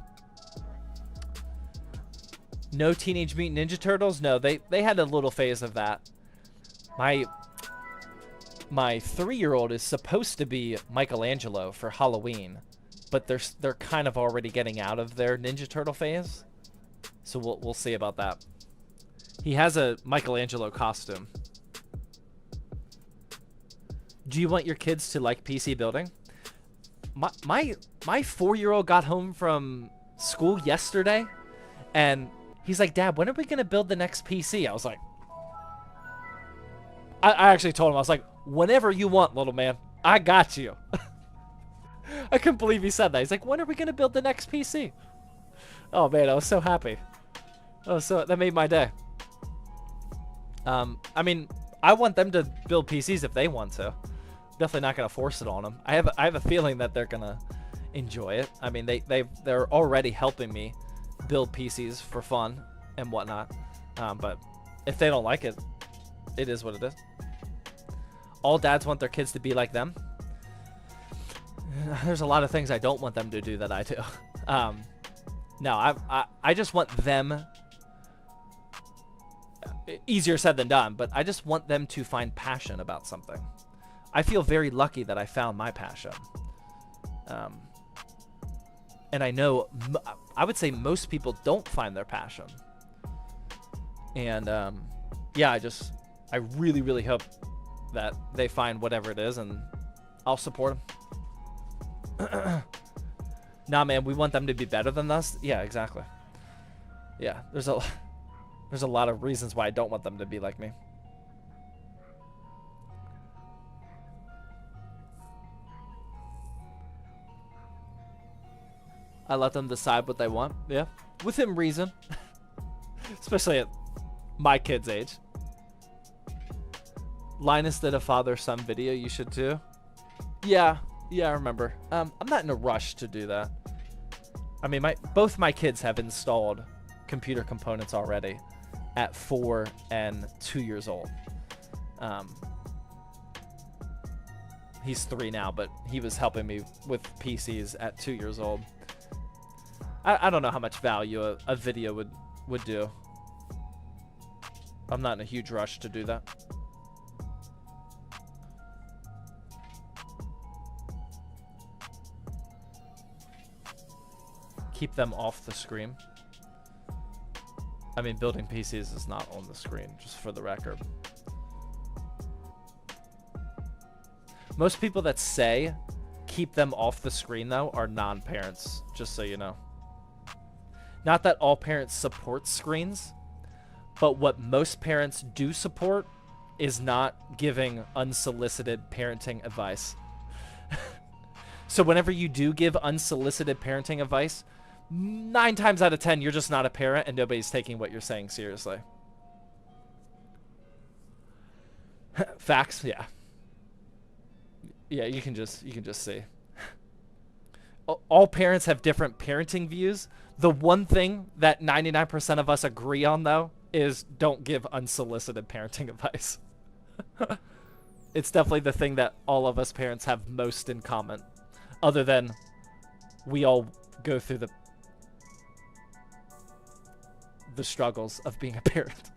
No Teenage Mutant Ninja Turtles? No, they had a little phase of that. My 3-year-old is supposed to be Michelangelo for Halloween, but they're kind of already getting out of their Ninja Turtle phase. So we'll see about that. He has a Michelangelo costume. Do you want your kids to like PC building? My 4-year-old got home from school yesterday, and he's like, Dad, when are we going to build the next PC? I was like, I actually told him, I was like, whenever you want, little man. I got you. I couldn't believe he said that. He's like, when are we going to build the next PC? Oh, man, I was so happy. That made my day. I mean, I want them to build PCs if they want to. Definitely not going to force it on them. I have a feeling that they're going to enjoy it. I mean, they're already helping me build PCs for fun and whatnot. But if they don't like it, it is what it is. All dads want their kids to be like them. There's a lot of things I don't want them to do that I do. No, I just want them... Easier said than done, but I just want them to find passion about something. I feel very lucky that I found my passion. And I know, I would say most people don't find their passion. And yeah, I really, really hope that they find whatever it is, and I'll support them. Nah, man, we want them to be better than us. Yeah, exactly. Yeah, there's a lot of reasons why I don't want them to be like me. I let them decide what they want. Yeah, within reason. Especially at my kid's age. Linus did a father-son video. You should too. Yeah, I remember. I'm not in a rush to do that. I mean, both my kids have installed computer components already at 4 and 2 years old. He's 3 now, but he was helping me with PCs at 2 years old. I don't know how much value a video would do. I'm not in a huge rush to do that. Keep them off the screen. I mean, building PCs is not on the screen, just for the record. Most people that say keep them off the screen, though, are non-parents, just so you know. Not that all parents support screens, but what most parents do support is not giving unsolicited parenting advice. So whenever you do give unsolicited parenting advice, 9 times out of 10, you're just not a parent and nobody's taking what you're saying seriously. Facts, yeah. Yeah, you can just see. All parents have different parenting views. The one thing that 99% of us agree on, though, is don't give unsolicited parenting advice. It's definitely the thing that all of us parents have most in common, other than we all go through the struggles of being a parent.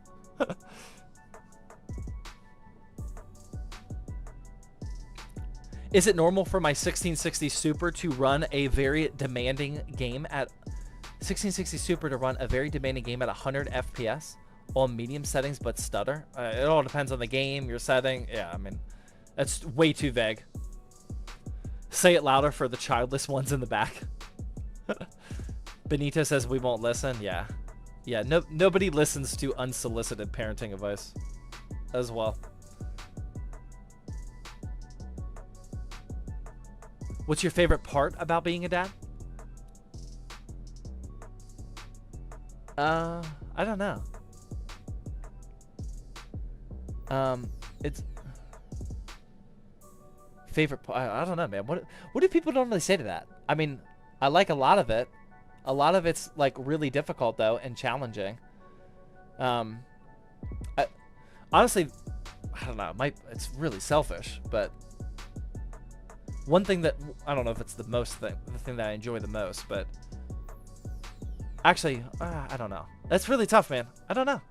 Is it normal for my 1660 Super to run a very demanding game at 1660 Super to run a very demanding game at 100 FPS on medium settings but stutter? It all depends on the game, your setting. Yeah, I mean, that's way too vague. Say it louder for the childless ones in the back. Benito says we won't listen. Yeah. Yeah, nobody listens to unsolicited parenting advice as well. What's your favorite part about being a dad? I don't know. It's favorite part. I don't know, man. What do people normally say to that? I mean, I like a lot of it. A lot of it's like really difficult though and challenging. Honestly, I don't know. It's really selfish, but one thing that I don't know if it's the thing that I enjoy the most, but actually, I don't know. That's really tough, man. I don't know.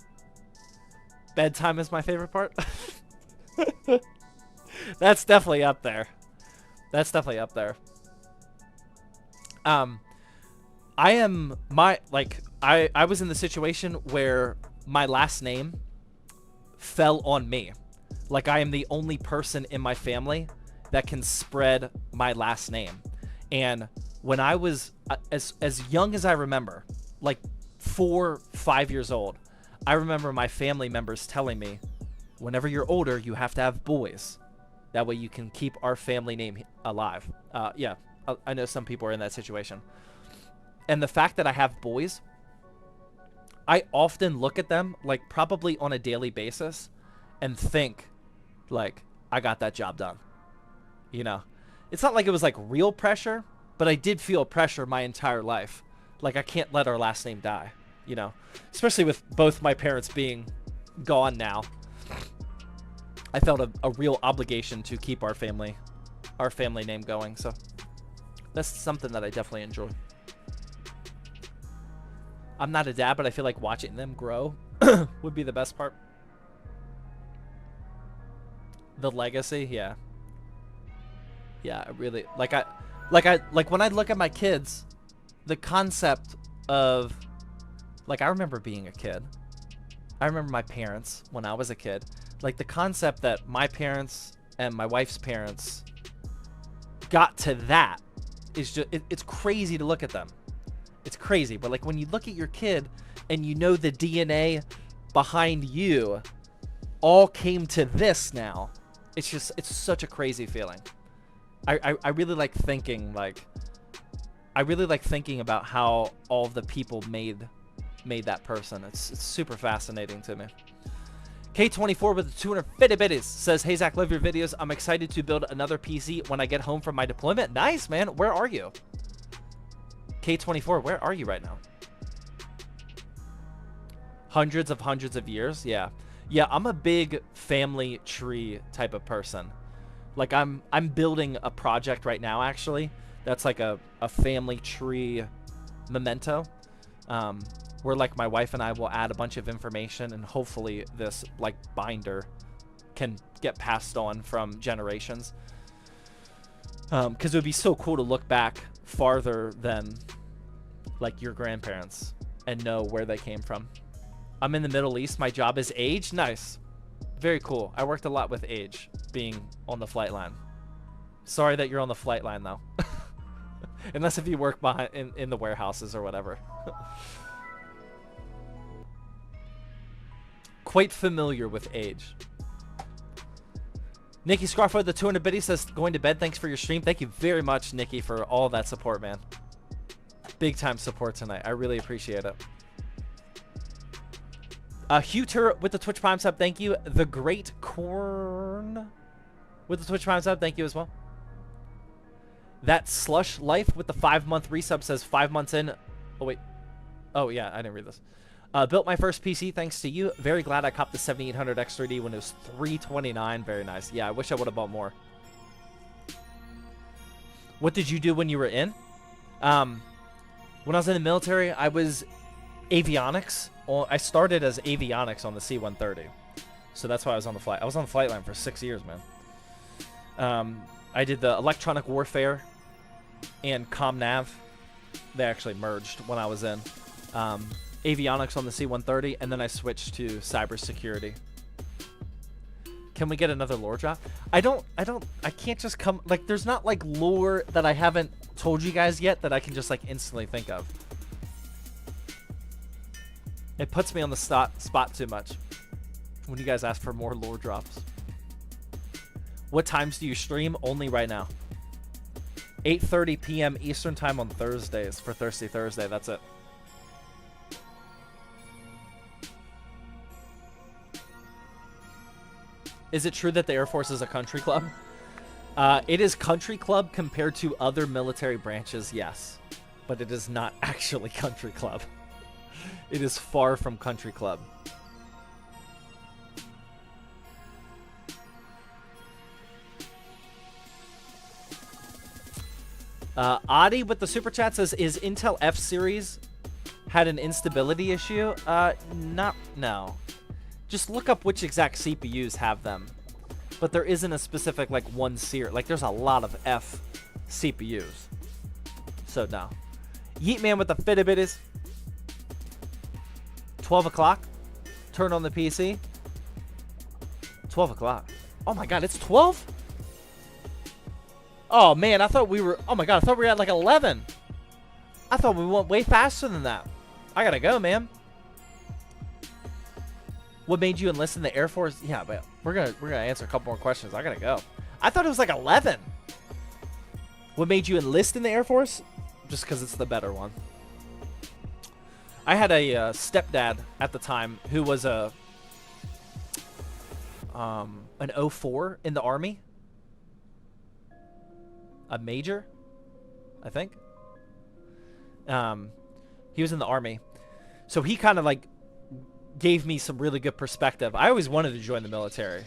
Bedtime is my favorite part. That's definitely up there. That's definitely up there. I was in the situation where my last name fell on me. Like, I am the only person in my family that can spread my last name. And when I was as young as I remember, like 4, 5 years old, I remember my family members telling me, whenever you're older, you have to have boys. That way you can keep our family name alive. Yeah, I know some people are in that situation. And the fact that I have boys, I often look at them, like probably on a daily basis, and think, like, I got that job done. You know? It's not like it was like real pressure, but I did feel pressure my entire life. Like, I can't let our last name die, you know? Especially with both my parents being gone now. I felt a real obligation to keep our family name going, so that's something that I definitely enjoy. I'm not a dad, but I feel like watching them grow would be the best part. The legacy, yeah. Yeah, I really like when I look at my kids, the concept of, like, I remember being a kid. I remember my parents when I was a kid. Like, the concept that my parents and my wife's parents got to that is just, it's crazy to look at them. It's crazy. But, like, when you look at your kid and you know the DNA behind you all came to this now, it's just, it's such a crazy feeling. I really like thinking, like, I really like thinking about how all of the people made that person. It's super fascinating to me. K24 with the 250 biddies says, hey Zach, love your videos. I'm excited to build another PC when I get home from my deployment. Nice, man. Where are you? K24, where are you right now? Hundreds of years. Yeah. Yeah, I'm a big family tree type of person. Like, I'm building a project right now, actually. That's like a family tree memento. Where, like, my wife and I will add a bunch of information, and hopefully this, like, binder can get passed on from generations. Because it would be so cool to look back farther than, like, your grandparents and know where they came from. I'm in the Middle East. My job is Age. Nice. Very cool. I worked a lot with Age, being on the flight line. Sorry that you're on the flight line, though. Unless if you work behind in the warehouses or whatever. Quite familiar with Age. Nikki Scarfo, the 200 biddy, says, going to bed. Thanks for your stream. Thank you very much, Nikki, for all that support, man. Big time support tonight. I really appreciate it. Huter with the Twitch Prime sub. Thank you. The Great Corn with the Twitch Prime sub. Thank you as well. That Slush Life with the 5-month resub says 5 months in. Oh, wait. Oh, yeah, I didn't read this. Built my first PC thanks to you. Very glad I copped the 7800 X3D when it was $329. Very nice. Yeah, I wish I would have bought more. What did you do when you were in? When I was in the military, I was avionics. I started as avionics on the C-130. So that's why I was on the flight. I was on the flight line for 6 years, man. I did the electronic warfare and ComNav. They actually merged when I was in. Avionics on the C-130, and then I switched to cybersecurity. Can we get another lore drop? I can't just come, like, there's not, like, lore that I haven't told you guys yet that I can just, like, instantly think of. It puts me on the spot too much when you guys ask for more lore drops. What times do you stream? Only right now. 8:30 p.m. Eastern time on Thursdays for Thirsty Thursday. That's it. Is it true that the Air Force is a country club? It is country club compared to other military branches, yes. But it is not actually country club. It is far from country club. Adi with the super chat says, is Intel F series had an instability issue? No. Just look up which exact CPUs have them. But there isn't a specific, like, one series. Like, there's a lot of F CPUs. So, no. Yeet Man with the Fitbit 12 o'clock. Turn on the PC. 12 o'clock. Oh, my God. It's 12? Oh, man. I thought we were... Oh, my God. I thought we were at, like, 11. I thought we went way faster than that. I gotta go, man. What made you enlist in the Air Force? Yeah, but we're gonna answer a couple more questions. I gotta go. I thought it was like 11. What made you enlist in the Air Force? Just because it's the better one. I had a stepdad at the time who was an 04 in the Army. A major, I think. He was in the Army. So he kind of like gave me some really good perspective. I always wanted to join the military.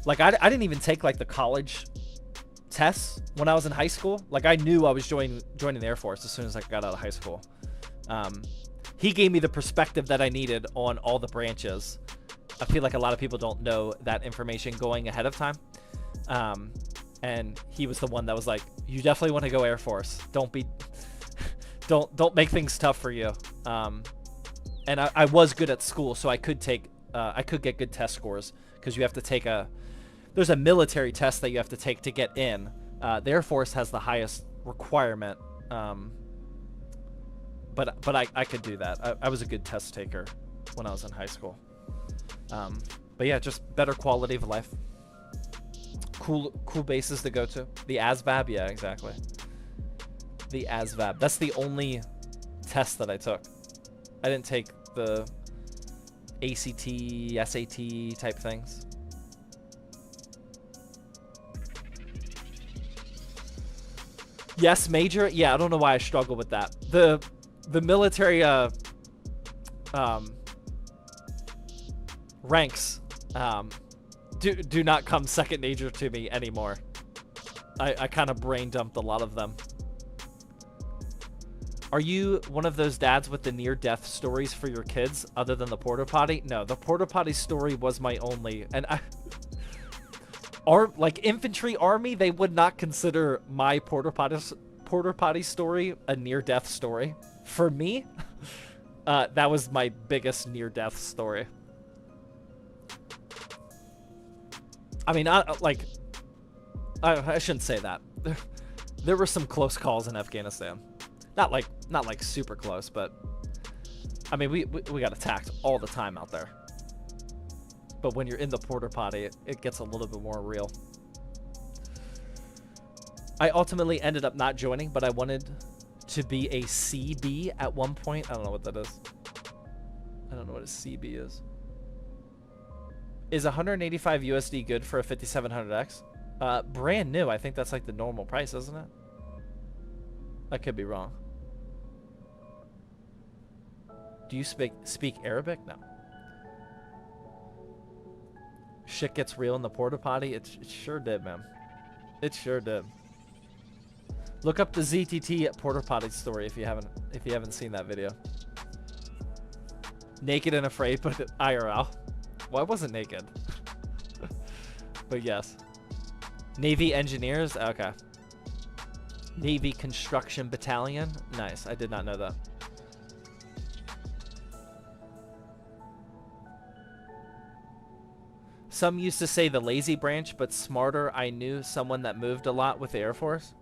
Like I didn't even take like the college tests when I was in high school. Like I knew I was joining the Air Force as soon as I got out of high school. He gave me the perspective that I needed on all the branches. I feel like a lot of people don't know that information going ahead of time. And he was the one that was like, you definitely want to go Air Force. Don't make things tough for you. And I was good at school, so I could get good test scores because you have to take there's a military test that you have to take to get in. The Air Force has the highest requirement. But I could do that. I was a good test taker when I was in high school. But yeah, just better quality of life. Cool bases to go to. The ASVAB, yeah, exactly. The ASVAB. That's the only test that I took. I didn't take the ACT, SAT type things. Yes, major. Yeah, I don't know why I struggle with that. The military ranks do not come second nature to me anymore. I kind of brain dumped a lot of them. Are you one of those dads with the near-death stories for your kids other than the porta potty? No, the porta potty story was my only. And like infantry army, they would not consider my porta potty story a near-death story. For me, that was my biggest near-death story. I mean, I shouldn't say that. There were some close calls in Afghanistan. Not like super close, but I mean, we got attacked all the time out there. But when you're in the porta potty, it gets a little bit more real. I ultimately ended up not joining, but I wanted to be a CB at one point. I don't know what that is. I don't know what a CB is. Is 185 USD good for a 5700X? Brand new. I think that's like the normal price, isn't it? I could be wrong. Do you speak Arabic? No. Shit gets real in the porta potty. It sure did, man. It sure did. Look up the ZTT porta potty story if you haven't seen that video. Naked and afraid, but IRL. Well, I wasn't naked. But yes. Navy engineers. Okay. Navy construction battalion. Nice. I did not know that. Some used to say the lazy branch, but smarter. I knew someone that moved a lot with the Air Force.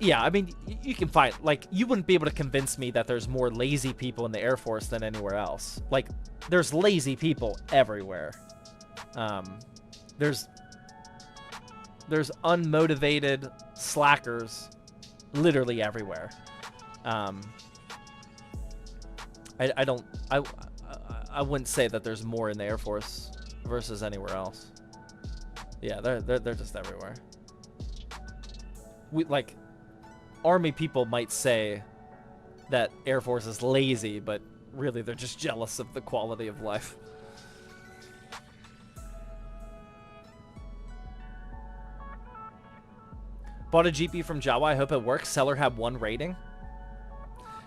Yeah, I mean, you can find, like, you wouldn't be able to convince me that there's more lazy people in the Air Force than anywhere else. Like, there's lazy people everywhere. There's unmotivated slackers literally everywhere. I wouldn't say that there's more in the Air Force versus anywhere else. Yeah, they're just everywhere. Like, Army people might say that Air Force is lazy, but really they're just jealous of the quality of life. Bought a GP from Jawa. I hope it works. Seller had 1 rating.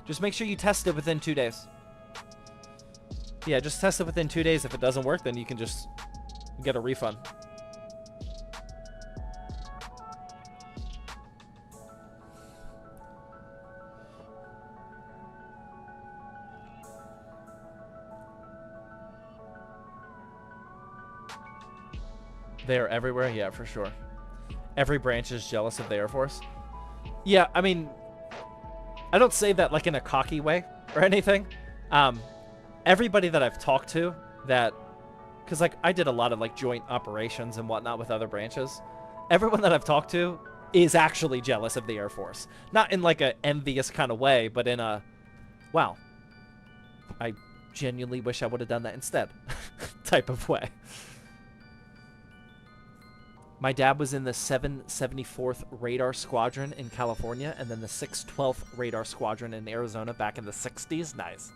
Just make sure you test it within 2 days. Yeah, just test it within 2 days. If it doesn't work, then you can just get a refund. They are everywhere? Yeah, for sure. Every branch is jealous of the Air Force. Yeah, I mean, I don't say that like in a cocky way or anything. Everybody that I've talked to that, because like I did a lot of like joint operations and whatnot with other branches. Everyone that I've talked to is actually jealous of the Air Force. Not in like a envious kind of way, but in a, wow, I genuinely wish I would have done that instead type of way. My dad was in the 774th Radar Squadron in California and then the 612th Radar Squadron in Arizona back in the 60s. Nice.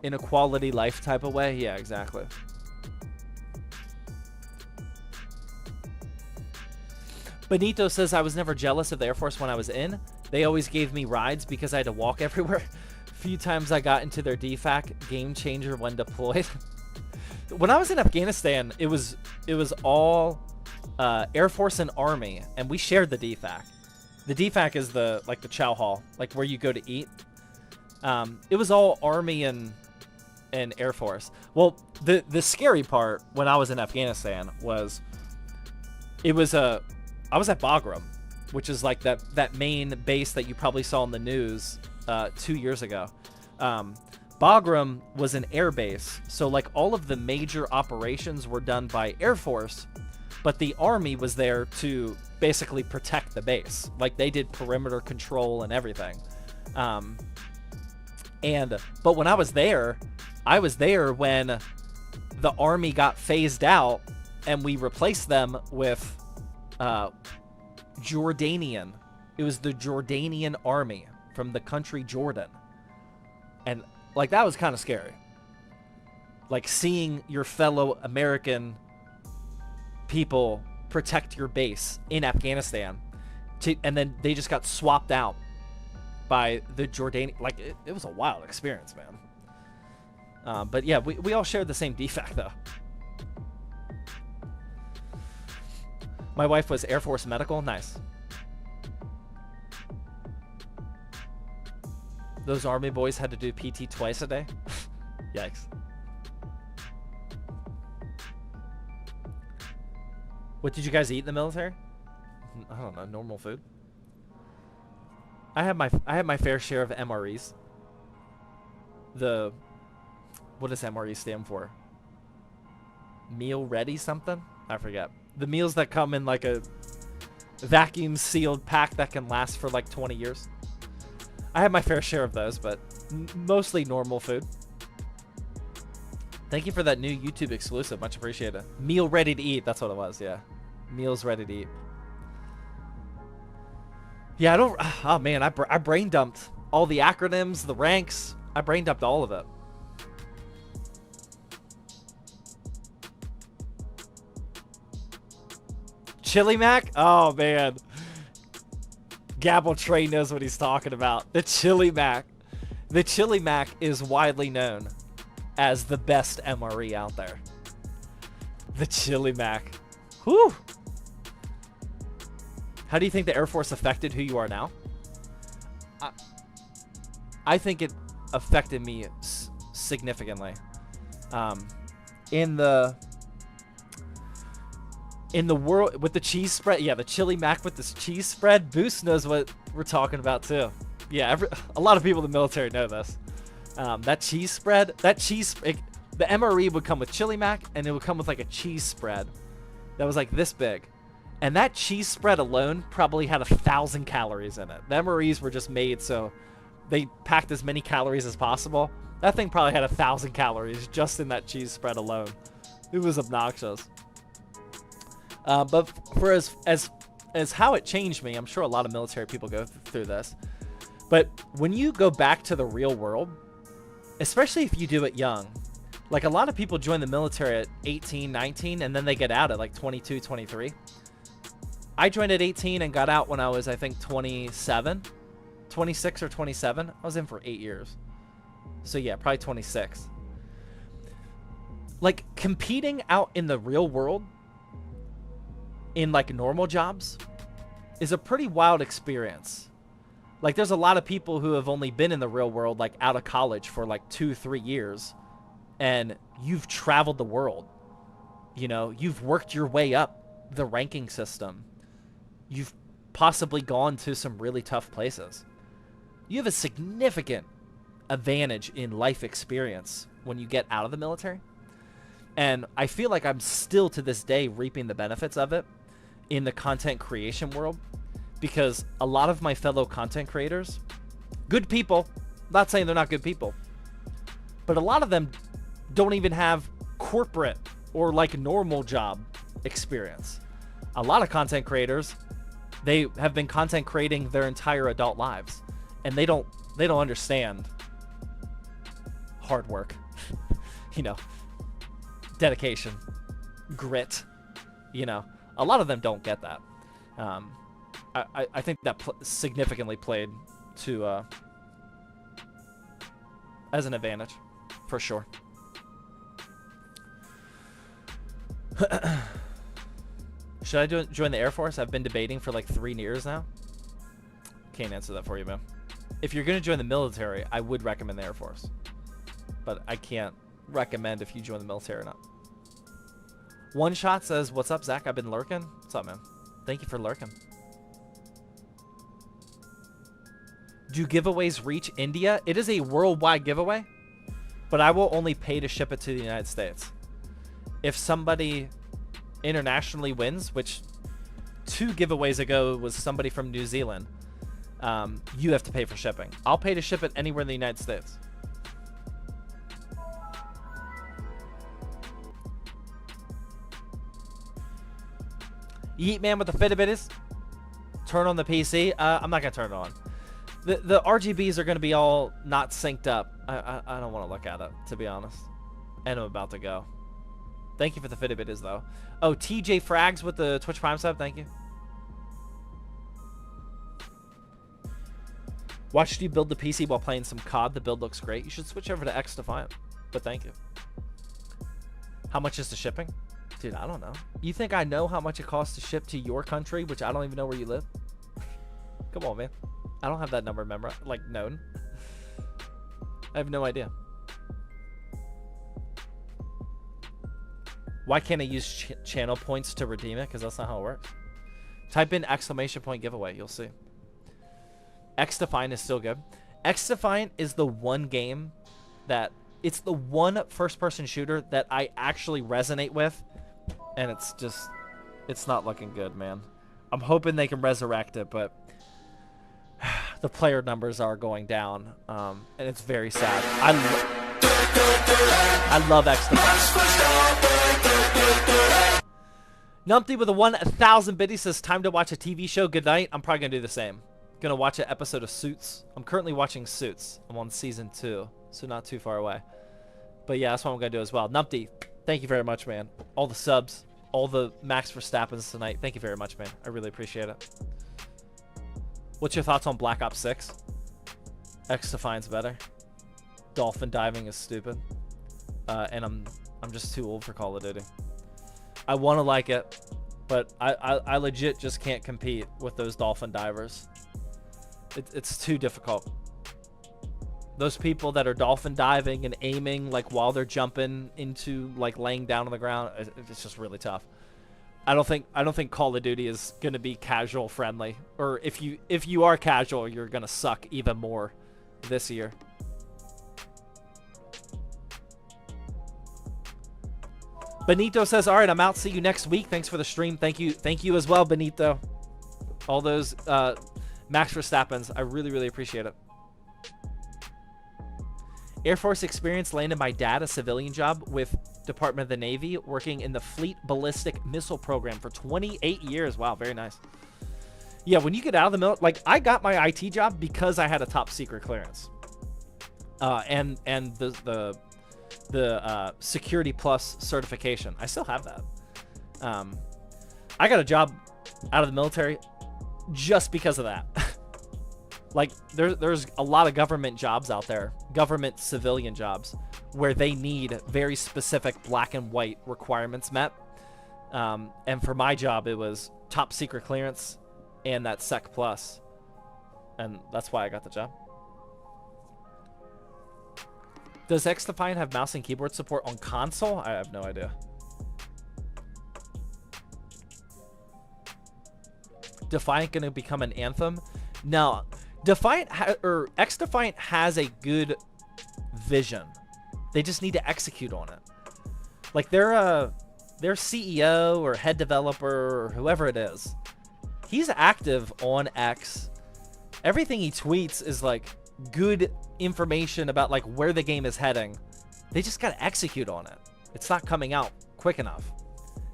In a quality life type of way? Yeah, exactly. Benito says, I was never jealous of the Air Force when I was in. They always gave me rides because I had to walk everywhere. Few times I got into their DFAC, game changer when deployed. When I was in Afghanistan, it was all Air Force and Army, and we shared the DFAC. The DFAC is the chow hall, like where you go to eat. It was all Army and Air Force. Well, the scary part when I was in Afghanistan was I was at Bagram, which is like that main base that you probably saw in the news 2 years ago. Bagram was an air base, so like all of the major operations were done by Air Force, but the Army was there to basically protect the base. Like they did perimeter control and everything. But when I was there when the Army got phased out and we replaced them with Jordanian. It was the Jordanian Army from the country Jordan. And like that was kind of scary. Like seeing your fellow American people protect your base in Afghanistan and then they just got swapped out by the Jordanian. Like it was a wild experience, man. But yeah, we all shared the same DFAC though. My wife was Air Force Medical. Nice. Those Army boys had to do PT twice a day. Yikes. What did you guys eat in the military? I don't know, normal food. I had my fair share of MREs. What does MRE stand for? Meal ready something? I forget. The meals that come in like a vacuum sealed pack that can last for like 20 years. I had my fair share of those, but mostly normal food. Thank you for that new YouTube exclusive. Much appreciated. Meal ready to eat. That's what it was. Yeah. Meals ready to eat. Yeah, I don't... Oh, man. I brain dumped all the acronyms, the ranks. I brain dumped all of it. Chili Mac? Oh, man. Gabble Trey knows what he's talking about. The Chili Mac. The Chili Mac is widely known as the best MRE out there. The Chili Mac. Whew. How do you think the Air Force affected who you are now? I think it affected me significantly. In the world with the cheese spread, yeah, the Chili Mac with this cheese spread. Boost knows what we're talking about too. Yeah, a lot of people in the military know this. That cheese spread, the MRE would come with Chili Mac, and it would come with like a cheese spread that was like this big. And that cheese spread alone probably had 1,000 calories in it. The MREs were just made so they packed as many calories as possible. That thing probably had 1,000 calories just in that cheese spread alone. It was obnoxious. But for as how it changed me, I'm sure a lot of military people go through this. But when you go back to the real world, especially if you do it young, like a lot of people join the military at 18, 19, and then they get out at like 22, 23. I joined at 18 and got out when I was, I think, 27, 26 or 27. I was in for 8 years. So yeah, probably 26. Like competing out in the real world in like normal jobs is a pretty wild experience. Like there's a lot of people who have only been in the real world like out of college for like 2-3 years, and you've traveled the world. You know, you've worked your way up the ranking system. You've possibly gone to some really tough places. You have a significant advantage in life experience when you get out of the military. And I feel like I'm still to this day reaping the benefits of it in the content creation world, because a lot of my fellow content creators, good people, not saying they're not good people, but a lot of them don't even have corporate or like normal job experience. A lot of content creators, they have been content creating their entire adult lives, and they don't understand hard work, you know, dedication, grit, you know. A lot of them don't get that. I think that significantly played to as an advantage, for sure. Should I join the Air Force? I've been debating for like 3 years now. Can't answer that for you, man. If you're going to join the military, I would recommend the Air Force. But I can't recommend if you join the military or not. One Shot says, what's up, Zach? I've been lurking. What's up, man? Thank you for lurking. Do giveaways reach India? It is a worldwide giveaway, but I will only pay to ship it to the United States. If somebody internationally wins, which 2 giveaways ago was somebody from New Zealand, you have to pay for shipping. I'll pay to ship it anywhere in the United States. Yeet man with the Fitbit turn on the PC. I'm not gonna turn it on. The RGBs are gonna be all not synced up. I don't want to look at it, to be honest. And I'm about to go. Thank you for the Fitbit though. Oh, TJ Frags with the Twitch Prime sub. Thank you. Watched you build the PC while playing some COD. The build looks great. You should switch over to X Defiant. But thank you. How much is the shipping? Dude, I don't know. You think I know how much it costs to ship to your country, which I don't even know where you live? Come on, man. I don't have that number known. I have no idea. Why can't I use channel points to redeem it? Because that's not how it works. Type in ! giveaway. You'll see. X Defiant is still good. X Defiant is the one game that... It's the one first-person shooter that I actually resonate with. And it's just... It's not looking good, man. I'm hoping they can resurrect it, but... The player numbers are going down. And it's very sad. I love X Numpty with a 1,000 biddies says, time to watch a TV show. Good night. I'm probably going to do the same. Going to watch an episode of Suits. I'm currently watching Suits. I'm on season 2, so not too far away. But yeah, that's what I'm going to do as well. Numpty, thank you very much, man. All the subs, all the Max Verstappens tonight. Thank you very much, man. I really appreciate it. What's your thoughts on Black Ops 6? X-Defiant's better. Dolphin diving is stupid. And I'm just too old for Call of Duty. I want to like it, but I legit just can't compete with those dolphin divers. It's too difficult. Those people that are dolphin diving and aiming like while they're jumping into like laying down on the ground, it's just really tough. I don't think Call of Duty is gonna be casual friendly, or if you are casual, you're gonna suck even more this year. Benito says, all right, I'm out. See you next week. Thanks for the stream. Thank you as well, Benito. All those Max Verstappens. I really, really appreciate it. Air Force experience landed my dad a civilian job with Department of the Navy, working in the Fleet Ballistic Missile Program for 28 years. Wow, very nice. Yeah, when you get out of the military, like I got my IT job because I had a top secret clearance. And the Security Plus certification. I still have that. I got a job out of the military just because of that. Like there's a lot of government jobs out there, government civilian jobs, where they need very specific black and white requirements met. And for my job, it was top secret clearance and that Sec Plus. And that's why I got the job. Does X-Defiant have mouse and keyboard support on console? I have no idea. Defiant gonna become an Anthem? No. X-Defiant has a good vision. They just need to execute on it. Like their CEO or head developer or whoever it is, he's active on X. Everything he tweets is like good information about like where the game is heading. They just got to execute on it. It's not coming out quick enough.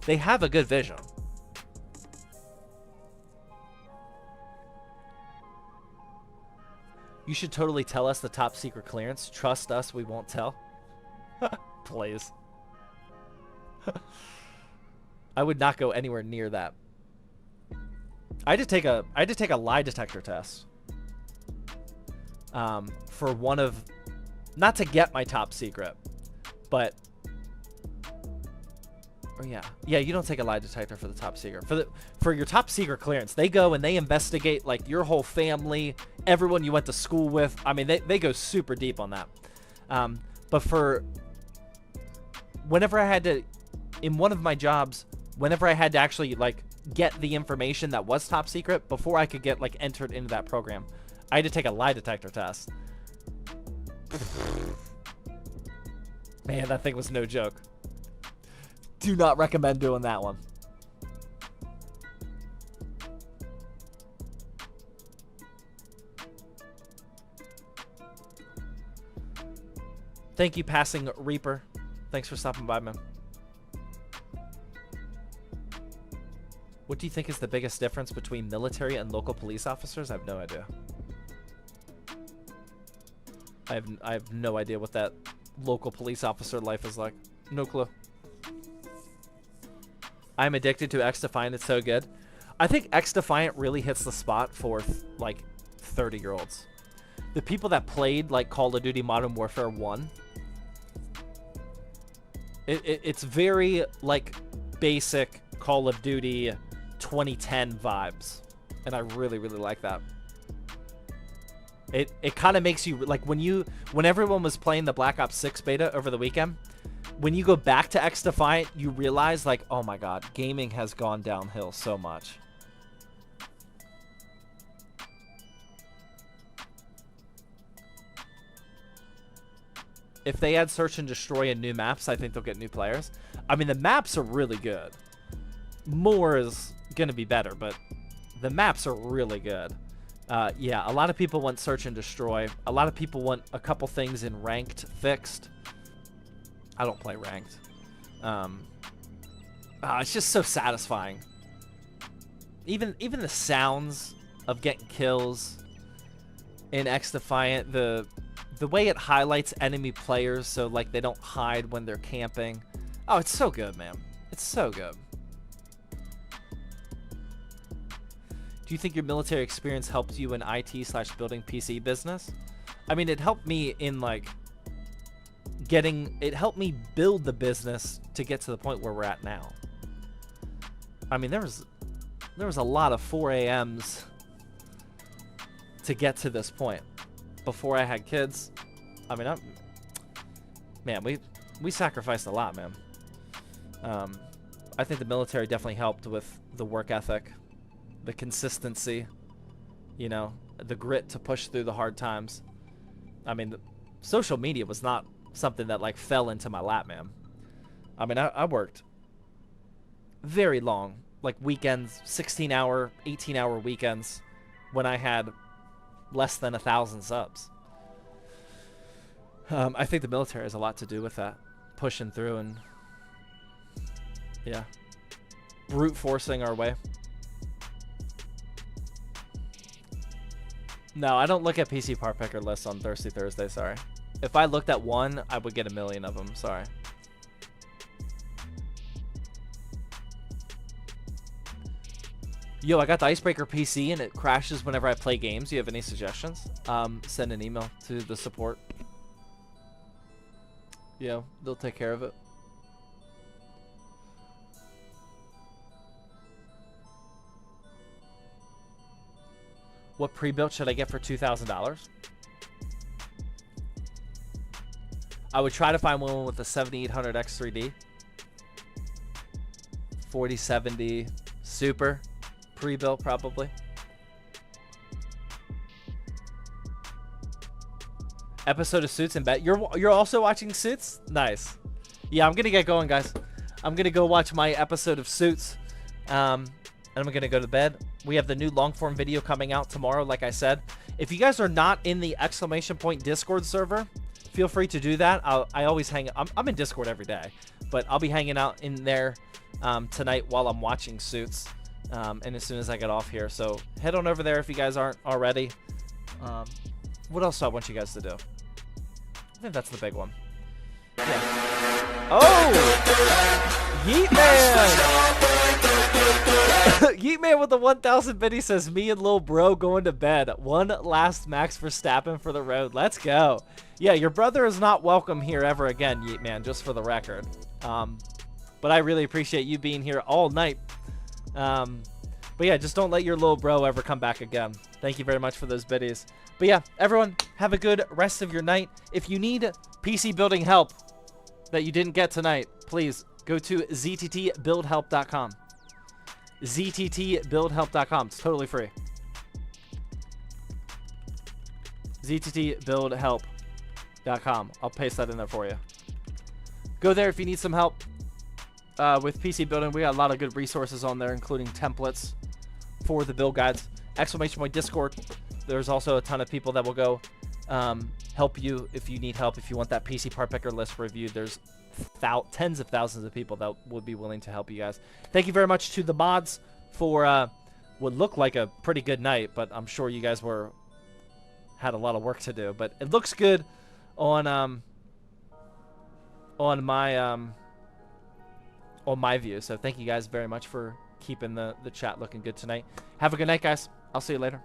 They have a good vision. You should totally tell us the top secret clearance. Trust us, we won't tell. Please. I would not go anywhere near that. I had to take a lie detector test. For one of, not to get my top secret, but yeah, you don't take a lie detector for the top secret. For your top secret clearance, they go and they investigate like your whole family, everyone you went to school with. I mean, they go super deep on that. But for whenever I had to, in one of my jobs, whenever I had to actually like get the information that was top secret before I could get like entered into that program, I had to take a lie detector test. Man, that thing was no joke. Do not recommend doing that one. Thank you, Passing Reaper. Thanks for stopping by, man. What do you think is the biggest difference between military and local police officers? I have no idea. I have no idea what that local police officer life is like. No clue. I'm addicted to X-Defiant. It's so good. I think X-Defiant really hits the spot for like 30-year-olds. The people that played like Call of Duty Modern Warfare 1. It's very like basic Call of Duty 2010 vibes, and I really, really like that. It kind of makes you like when everyone was playing the Black Ops 6 beta over the weekend, when you go back to X-Defiant, you realize like, oh my god, gaming has gone downhill so much. If they add search and destroy and new maps, I think they'll get new players. I mean, the maps are really good. More is going to be better, but the maps are really good. Yeah, a lot of people want search and destroy. A lot of people want a couple things in ranked fixed. I don't play ranked. It's just so satisfying. Even the sounds of getting kills in X Defiant, the way it highlights enemy players so like they don't hide when they're camping. Oh, it's so good, man. It's so good. Do you think your military experience helped you in IT/building PC business? I mean, it helped me in like it helped me build the business to get to the point where we're at now. I mean, there was a lot of 4 a.m.s to get to this point before I had kids. I mean, man, we sacrificed a lot, man. I think the military definitely helped with the work ethic, the consistency, you know, the grit to push through the hard times. I mean, social media was not something that like fell into my lap, man. I mean, I worked very long, like weekends, 16-hour, 18-hour weekends when I had less than 1,000 subs. I think the military has a lot to do with that, pushing through and, yeah, brute forcing our way. No, I don't look at PC part picker lists on Thirsty Thursday, sorry. If I looked at one, I would get 1 million of them, sorry. Yo, I got the Icebreaker PC and it crashes whenever I play games. Do you have any suggestions? Send an email to the support. Yeah, they'll take care of it. What pre-built should I get for $2,000? I would try to find one with a 7800 X3D. 4070 Super. Pre-built probably. Episode of Suits in bed. You're also watching Suits? Nice. Yeah, I'm gonna get going, guys. I'm gonna go watch my episode of Suits. And I'm gonna go to bed. We have the new long form video coming out tomorrow, like I said. If you guys are not in the !point Discord server, feel free to do that. I always hang. I'm in Discord every day, but I'll be hanging out in there tonight while I'm watching Suits. And as soon as I get off here, so head on over there if you guys aren't already. What else do I want you guys to do? I think that's the big one. Yeah. Oh! Yeet Man! Yeet Man with the 1,000 bid. He says, me and Lil Bro going to bed. One last Max Verstappen for the road. Let's go. Yeah, your brother is not welcome here ever again, Yeet Man, just for the record. But I really appreciate you being here all night. But yeah, just don't let your little bro ever come back again. Thank you very much for those biddies. But yeah, everyone, have a good rest of your night. If you need PC building help that you didn't get tonight, please go to zttbuildhelp.com. zttbuildhelp.com. It's totally free. zttbuildhelp.com. I'll paste that in there for you. Go there if you need some help with PC building. We got a lot of good resources on there, including templates for the build guides. !point Discord. There's also a ton of people that will go help you if you need help. If you want that PC part picker list reviewed, there's tens of thousands of people that would be willing to help you guys. Thank you very much to the mods for what looked like a pretty good night, but I'm sure you guys had a lot of work to do. But it looks good on my view. So thank you guys very much for keeping the chat looking good tonight. Have a good night, guys. I'll see you later.